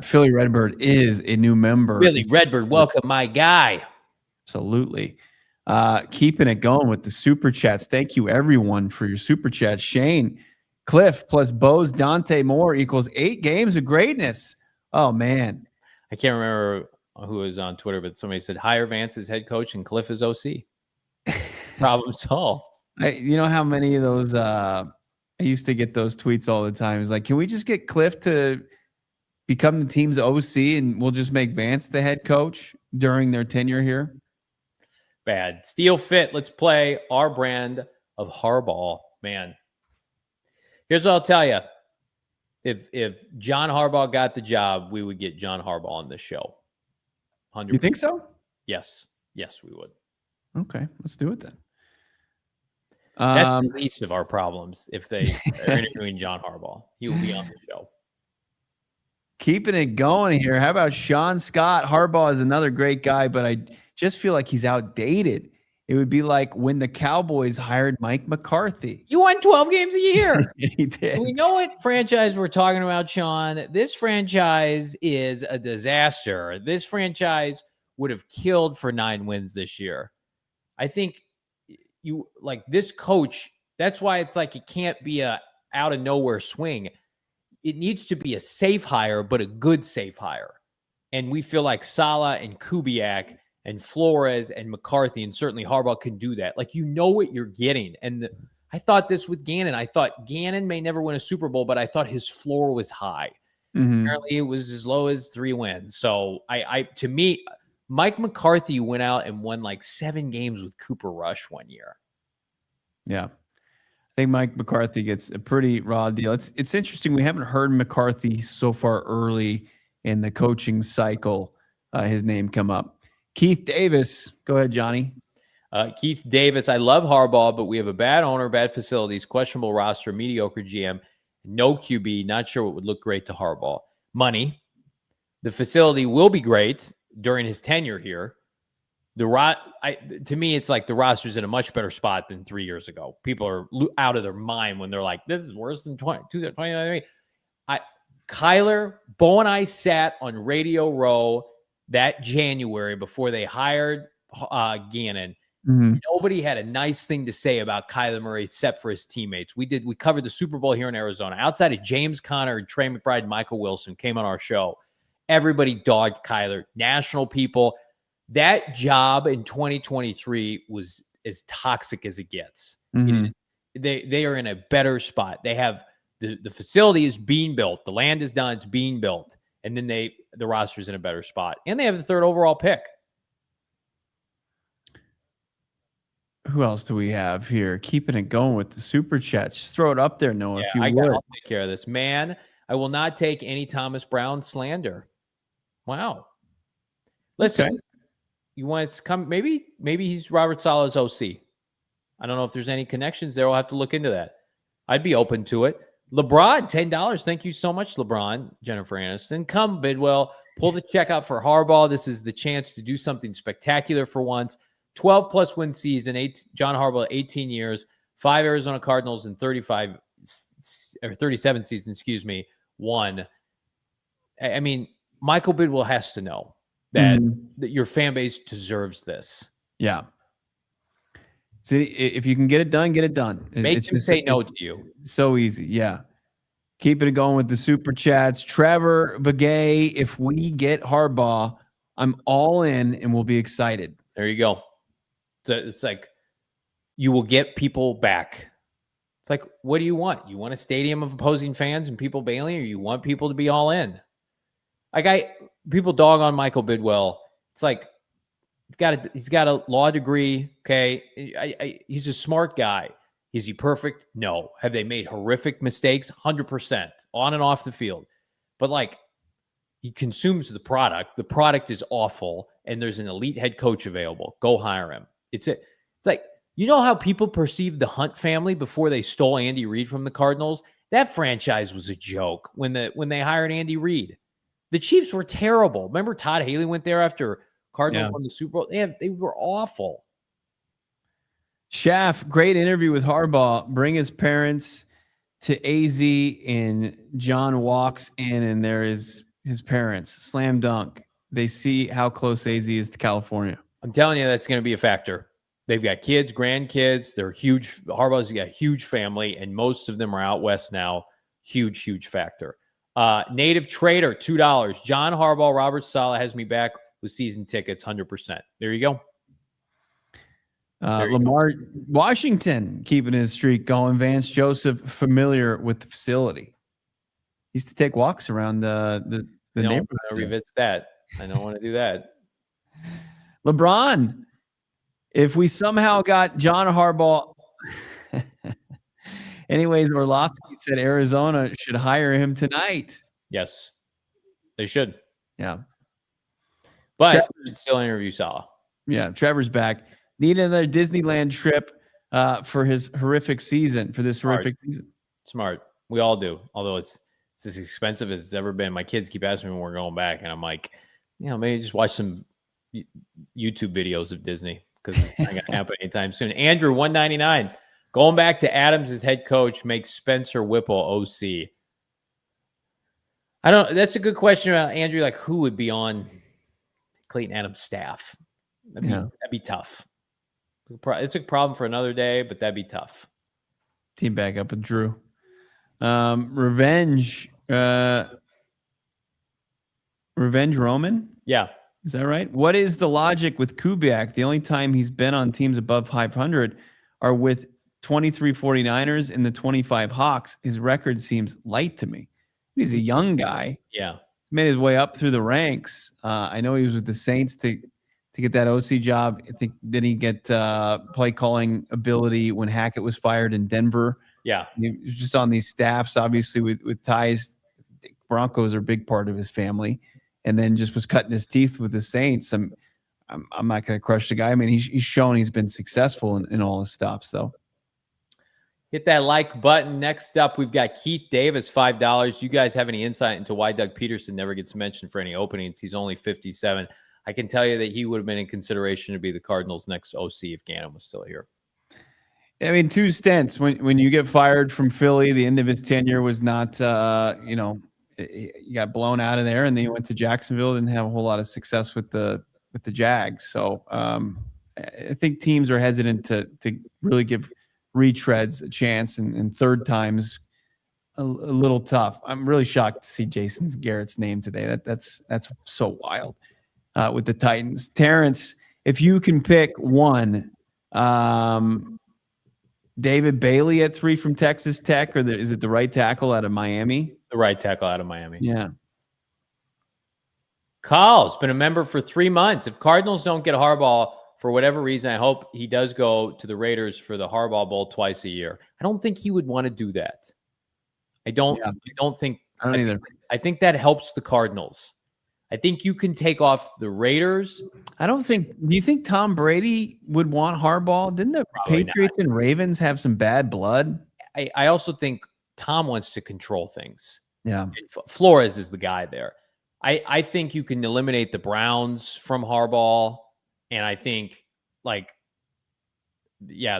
Philly Redbird is a new member. Philly Redbird, welcome, my guy. Absolutely. Keeping it going with the super chats. Thank you, everyone, for your super chats. Shane, Cliff plus Bose Dante Moore equals 8 games of greatness. Oh, man. I can't remember who was on Twitter, but somebody said hire Vance as head coach and Cliff is OC. Problem solved. You know how many of those I used to get those tweets all the time. It's like, can we just get Cliff to become the team's OC and we'll just make Vance the head coach during their tenure here? Bad. Steel fit. Let's play our brand of Harbaugh. Man, here's what I'll tell you. If John Harbaugh got the job, we would get John Harbaugh on this show. 100%. You think so? Yes. Yes, we would. Okay, let's do it then. That's the least of our problems if they are interviewing John Harbaugh. He will be on the show. Keeping it going here. How about Sean Scott? Harbaugh is another great guy, but I just feel like he's outdated. It would be like when the Cowboys hired Mike McCarthy. You won 12 games a year. He did. We know what franchise we're talking about, Sean. This franchise is a disaster. This franchise would have killed for 9 wins this year. I think you like this coach. That's why it's like it can't be a out of nowhere swing. It needs to be a safe hire, but a good safe hire. And we feel like Saleh and Kubiak and Flores and McCarthy and certainly Harbaugh can do that. Like, you know what you're getting. And I thought this with Gannon. I thought Gannon may never win a Super Bowl, but I thought his floor was high. Mm-hmm. Apparently it was as low as 3 wins. So to me, Mike McCarthy went out and won like 7 games with Cooper Rush one year. Yeah. I think Mike McCarthy gets a pretty raw deal. It's interesting. We haven't heard McCarthy so far early in the coaching cycle, his name come up. Keith Davis. Go ahead, Johnny. Keith Davis. I love Harbaugh, but we have a bad owner, bad facilities, questionable roster, mediocre GM, no QB. Not sure what would look great to Harbaugh. Money. The facility will be great during his tenure here. To me, it's like the roster's in a much better spot than 3 years ago. People are out of their mind when they're like, this is worse than 2020. Kyler, Bo and I sat on Radio Row that January before they hired Gannon. Mm-hmm. Nobody had a nice thing to say about Kyler Murray except for his teammates. We covered the Super Bowl here in Arizona. Outside of James Conner and Trey McBride and Michael Wilson came on our show. Everybody dogged Kyler. National people. That job in 2023 was as toxic as it gets. Mm-hmm. They are in a better spot. They have the facility is being built. The land is done. It's being built. And then the roster's in a better spot. And they have the 3rd overall pick. Who else do we have here? Keeping it going with the super chat. Just throw it up there, Noah, if you would. I'll take care of this. Man, I will not take any Thomas Brown slander. Wow. Listen, okay. You want to come? Maybe he's Robert Saleh's OC. I don't know if there's any connections there. We'll have to look into that. I'd be open to it. LeBron, $10. Thank you so much, LeBron. Jennifer Aniston. Come, Bidwill. Pull the check out for Harbaugh. This is the chance to do something spectacular for once. 12-plus win season. John Harbaugh, 18 years. 5 Arizona Cardinals in 37 seasons, won. I mean, Michael Bidwill has to know that your fan base deserves this. Yeah. See, if you can get it done, get it done. Make them say no to you. So easy. Yeah. Keeping it going with the super chats. Trevor Begay, if we get Harbaugh, I'm all in and we'll be excited. There you go. So it's like you will get people back. It's like, what do you want? You want a stadium of opposing fans and people bailing, or you want people to be all in? Like people dog on Michael Bidwill. It's like he's got a law degree. Okay, he's a smart guy. Is he perfect? No. Have they made horrific mistakes? 100% on and off the field. But like, he consumes the product. The product is awful, and there's an elite head coach available. Go hire him. It's like, you know how people perceived the Hunt family before they stole Andy Reid from the Cardinals? That franchise was a joke when they hired Andy Reid. The Chiefs were terrible. Remember Todd Haley went there after Cardinals won the Super Bowl? They were awful. Schaff, great interview with Harbaugh. Bring his parents to AZ, and John walks in, and there is his parents. Slam dunk. They see how close AZ is to California. I'm telling you, that's going to be a factor. They've got kids, grandkids. They're huge. Harbaugh's got a huge family, and most of them are out west now. Huge, huge factor. Native Trader, $2. John Harbaugh, Robert Saleh has me back with season tickets, 100%. There you go. Lamar Washington keeping his streak going. Vance Joseph familiar with the facility. Used to take walks around the neighborhood. I revisit that. I don't want to do that. LeBron, if we somehow got John Harbaugh. Anyways, Orlovsky said Arizona should hire him tonight. Yes, they should. Yeah. But you should still interview Saleh. Yeah, Trevor's back. Need another Disneyland trip for his horrific season, for this horrific season. Smart. We all do. Although it's as expensive as it's ever been. My kids keep asking me when we're going back, and I'm like, maybe just watch some YouTube videos of Disney, because it's not going to happen anytime soon. Andrew, $199. Going back to Adams as head coach makes Spencer Whipple OC. That's a good question about Andrew. Like, who would be on Clayton Adams' staff? That'd be tough. It's a problem for another day, but that'd be tough. Team back up with Drew. Revenge Roman? Yeah. Is that right? What is the logic with Kubiak? The only time he's been on teams above 500 are with 23 49ers and the 25 Hawks. His record seems light to me. He's a young guy. Yeah. He's made his way up through the ranks. I know he was with the Saints to get that OC job. I think did he get play calling ability when Hackett was fired in Denver? Yeah. He was just on these staffs, obviously with ties. Broncos are a big part of his family, and then just was cutting his teeth with the Saints. I'm not going to crush the guy. I mean, he's shown he's been successful in all his stops, though. Hit that like button. Next up, we've got Keith Davis, $5. You guys have any insight into why Doug Peterson never gets mentioned for any openings? He's only 57. I can tell you that he would have been in consideration to be the Cardinals' next OC if Gannon was still here. I mean, two stints. When you get fired from Philly, the end of his tenure was not, you got blown out of there, and then you went to Jacksonville, didn't have a whole lot of success with the Jags. So I think teams are hesitant to really give retreads a chance, and third time's a little tough. I'm really shocked to see Jason Garrett's name today. That's so wild with the Titans. Terrence, if you can pick one, David Bailey at 3 from Texas Tech, or is it the right tackle out of Miami? The right tackle out of Miami. Yeah. Carl's been a member for 3 months. If Cardinals don't get Harbaugh for whatever reason, I hope he does go to the Raiders for the Harbaugh Bowl twice a year. I don't think he would want to do that. I don't think. I don't either. I think that helps the Cardinals. I think you can take off the Raiders. Do you think Tom Brady would want Harbaugh? Didn't the Probably Patriots and Ravens have some bad blood? I also think Tom wants to control things. Yeah. And Flores is the guy there. I think you can eliminate the Browns from Harbaugh. And I think, the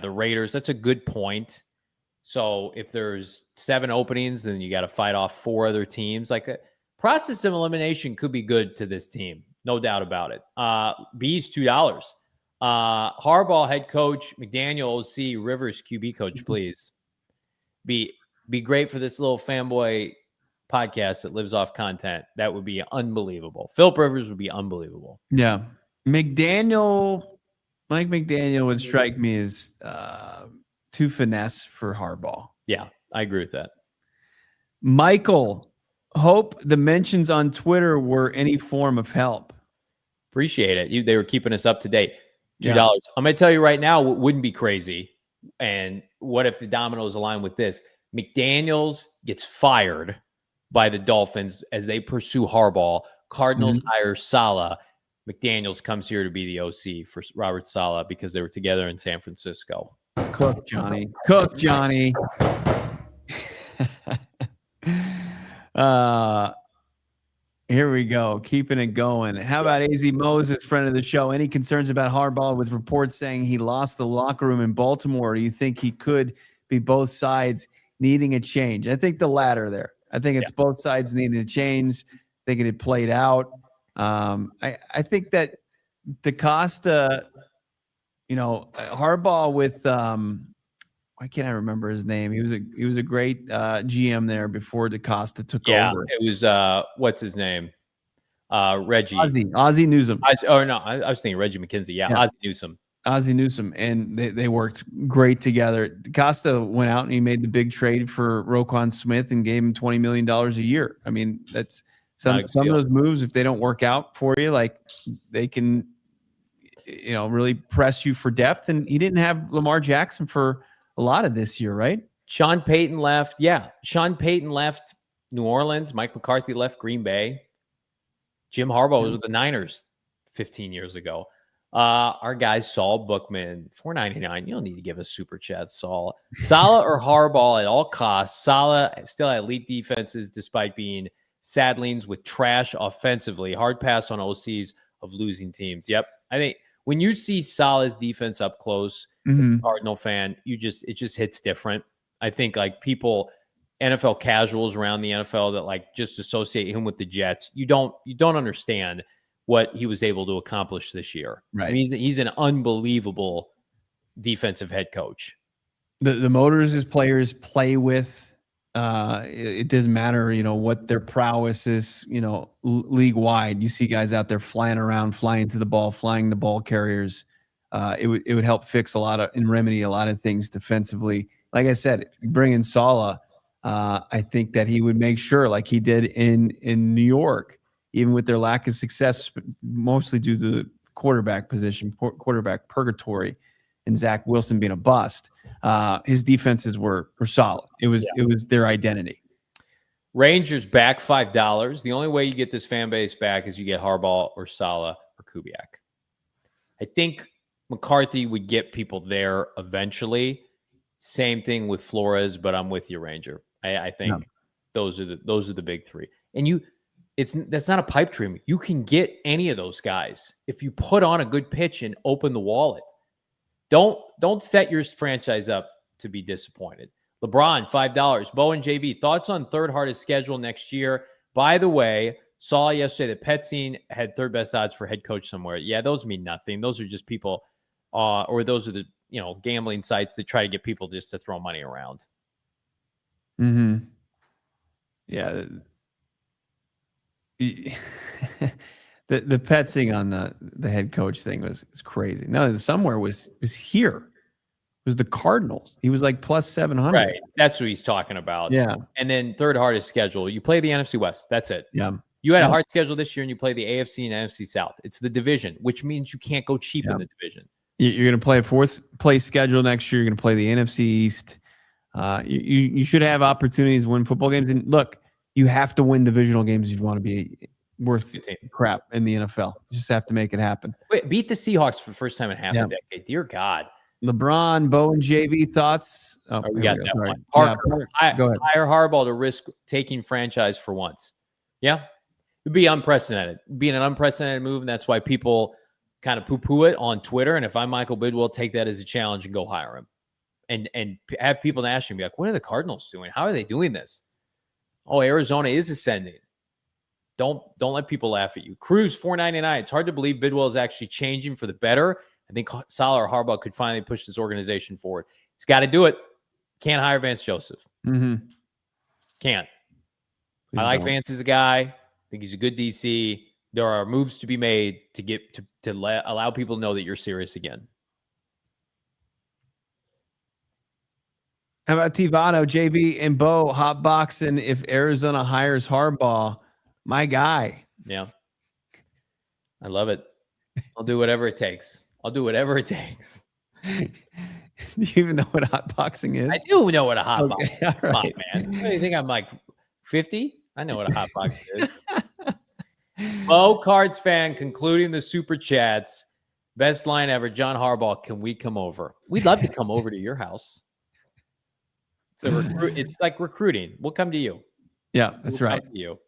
Raiders, that's a good point. So if there's 7 openings, then you got to fight off 4 other teams. Process of elimination could be good to this team. No doubt about it. B's $2. Harbaugh head coach, McDaniel OC, Rivers QB coach, please. Be great for this little fanboy podcast that lives off content. That would be unbelievable. Philip Rivers would be unbelievable. Yeah. Mike McDaniel would strike me as too finesse for Harbaugh. Yeah, I agree with that. Michael, hope the mentions on Twitter were any form of help. Appreciate it. They were keeping us up to date. $2. Yeah. I'm going to tell you right now what wouldn't be crazy. And what if the dominoes align with this? McDaniels gets fired by the Dolphins as they pursue Harbaugh. Cardinals hire Saleh. McDaniels comes here to be the OC for Robert Saleh because they were together in San Francisco. Cook, Johnny. Cook, Johnny. Here we go. Keeping it going. How about AZ Moses, friend of the show? Any concerns about Harbaugh with reports saying he lost the locker room in Baltimore? Do you think he could be both sides needing a change? I think the latter there. I think it's both sides needing a change. Thinking it played out. I think that DaCosta, Harbaugh with why can't I remember his name? He was a great GM there before DaCosta took over. It was what's his name? Reggie. Ozzie Newsome. I was thinking Reggie McKenzie. Yeah. Ozzie Newsome. Ozzie Newsome, and they worked great together. DaCosta went out and he made the big trade for Roquan Smith and gave him $20 million a year. I mean, that's some of those moves. If they don't work out for you, they can, really press you for depth. And he didn't have Lamar Jackson for a lot of this year, right? Sean Payton left. Yeah, Sean Payton left New Orleans. Mike McCarthy left Green Bay. Jim Harbaugh was with the Niners 15 years ago. Our guy Saul Bookman, $4.99. You don't need to give us super chat, Saul. Saleh or Harbaugh at all costs. Saleh still had elite defenses despite being saddlings with trash offensively. Hard pass on OCs of losing teams. Yep. I think when you see Saleh's defense up close, Cardinal fan, it just hits different. I think people, NFL casuals around the NFL that just associate him with the Jets. You don't understand what he was able to accomplish this year. Right. I mean, he's an unbelievable defensive head coach. The motors his players play with, it doesn't matter, what their prowess is, league wide. You see guys out there flying around, flying to the ball, flying the ball carriers. It would help fix and remedy a lot of things defensively. Like I said, if you bring in Saleh, I think that he would make sure, like he did in New York, even with their lack of success, mostly due to the quarterback position, quarterback purgatory, and Zach Wilson being a bust. His defenses were solid. It was their identity. Rangers back $5. The only way you get this fan base back is you get Harbaugh or Saleh or Kubiak. I think McCarthy would get people there eventually. Same thing with Flores, but I'm with you, Ranger. I think those are the big three. And that's not a pipe dream. You can get any of those guys if you put on a good pitch and open the wallet. Don't set your franchise up to be disappointed. LeBron, $5. Bo and JV, thoughts on third hardest schedule next year? By the way, saw yesterday that Petzing had third best odds for head coach somewhere. Yeah, those mean nothing. Those are just people, or those are the gambling sites that try to get people just to throw money around. Yeah. The Petzing on the head coach thing was crazy. No, somewhere was here. It was the Cardinals. He was like plus 700. Right. That's what he's talking about. Yeah. And then third hardest schedule. You play the NFC West. That's it. Yeah. You had a hard schedule this year and you play the AFC and NFC South. It's the division, which means you can't go cheap in the division. You're going to play a fourth place schedule next year. You're going to play the NFC East. You should have opportunities to win football games. And look, you have to win divisional games if you want to be worth crap in the NFL. You just have to make it happen. Wait, beat the Seahawks for the first time in half a decade. Dear God. LeBron, Bo, and JV thoughts. Oh, we got that one. Parker, go ahead. Hire Harbaugh to risk taking franchise for once. Yeah. It'd be unprecedented. It'd be an unprecedented move, and that's why people kind of poo-poo it on Twitter. And if I'm Michael Bidwill, take that as a challenge and go hire him. And have people ask him, be like, what are the Cardinals doing? How are they doing this? Oh, Arizona is ascending. Don't let people laugh at you. Cruz, $4.99. It's hard to believe Bidwill is actually changing for the better. I think Saleh or Harbaugh could finally push this organization forward. He's got to do it. Can't hire Vance Joseph. Mm-hmm. Can't. I like Vance as a guy. I think he's a good DC. There are moves to be made to get to allow people to know that you're serious again. How about Tivano, JV, and Bo hotboxing if Arizona hires Harbaugh? My guy. Yeah. I love it. I'll do whatever it takes. Do you even know what hotboxing is? I do know what a hotbox is. Right. Come on, man. What do you think? I'm like 50? I know what a hotbox is. Bo Cards fan concluding the super chats. Best line ever. John Harbaugh, can we come over? We'd love to come over to your house. It's like recruiting. We'll come to you. Yeah, that's right. Come to you.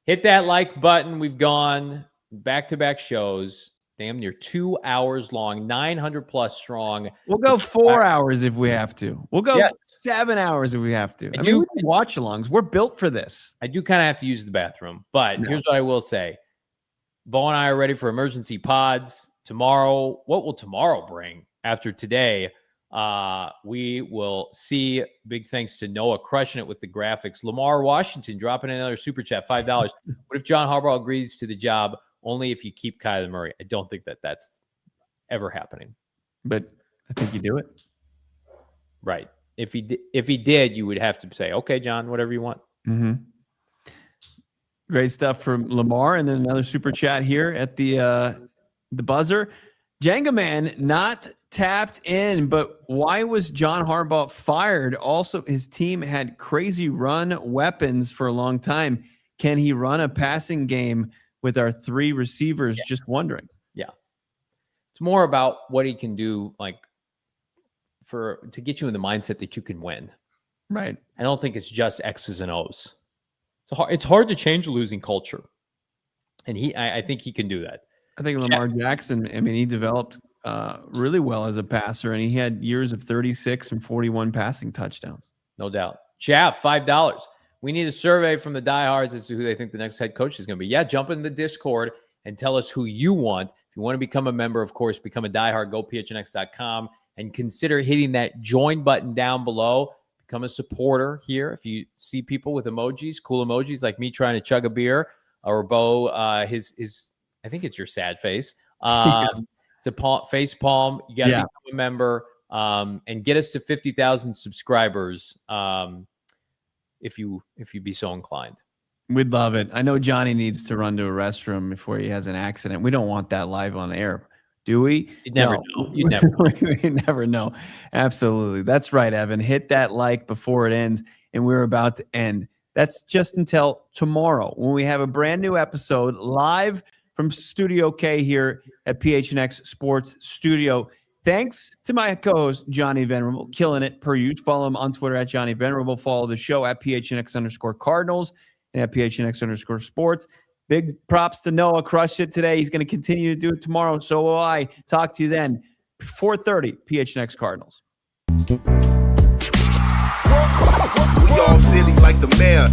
Hit that like button. We've gone back-to-back shows. Damn near 2 hours long, 900 plus strong. We'll go 4 hours if we have to. We'll go 7 hours if we have to. We can watch alongs. We're built for this. I do kind of have to use the bathroom, but here's what I will say. Bo and I are ready for emergency pods tomorrow. What will tomorrow bring after today? We will see. Big thanks to Noah crushing it with the graphics. Lamar Washington dropping another super chat, $5. What if John Harbaugh agrees to the job? Only if you keep Kyler Murray. I don't think that's ever happening. But I think you do it. Right. If he did, you would have to say, okay, John, whatever you want. Mm-hmm. Great stuff from Lamar. And then another super chat here at the buzzer. Jenga Man not tapped in, but why was John Harbaugh fired? Also, his team had crazy run weapons for a long time. Can he run a passing game with our three receivers? Just wondering. Yeah. It's more about what he can do, like to get you in the mindset that you can win. Right. I don't think it's just X's and O's. It's hard to change a losing culture. And I think he can do that. I think Lamar Jackson, he developed really well as a passer, and he had years of 36 and 41 passing touchdowns. No doubt. Chav, $5. We need a survey from the diehards as to who they think the next head coach is going to be. Yeah, jump in the Discord and tell us who you want. If you want to become a member, of course, become a diehard, go PHNX.com and consider hitting that join button down below. Become a supporter here. If you see people with emojis, cool emojis like me trying to chug a beer, or Bo, his I think it's your sad face. It's a face palm. You got to become a member and get us to 50,000 subscribers. If you be so inclined. We'd love it. I know Johnny needs to run to a restroom before he has an accident. We don't want that live on air, do we? You never know. You never know. We never know. Absolutely. That's right, Evan. Hit that like before it ends, and we're about to end. That's just until tomorrow when we have a brand new episode live from Studio K here at PHNX Sports Studio. Thanks to my co-host, Johnny Venerable, killing it per usual. Follow him on Twitter at Johnny Venerable. Follow the show at PHNX_Cardinals and at PHNX_Sports. Big props to Noah. Crushed it today. He's going to continue to do it tomorrow. So will I. Talk to you then. 4:30, PHNX Cardinals. We all silly like the mayor.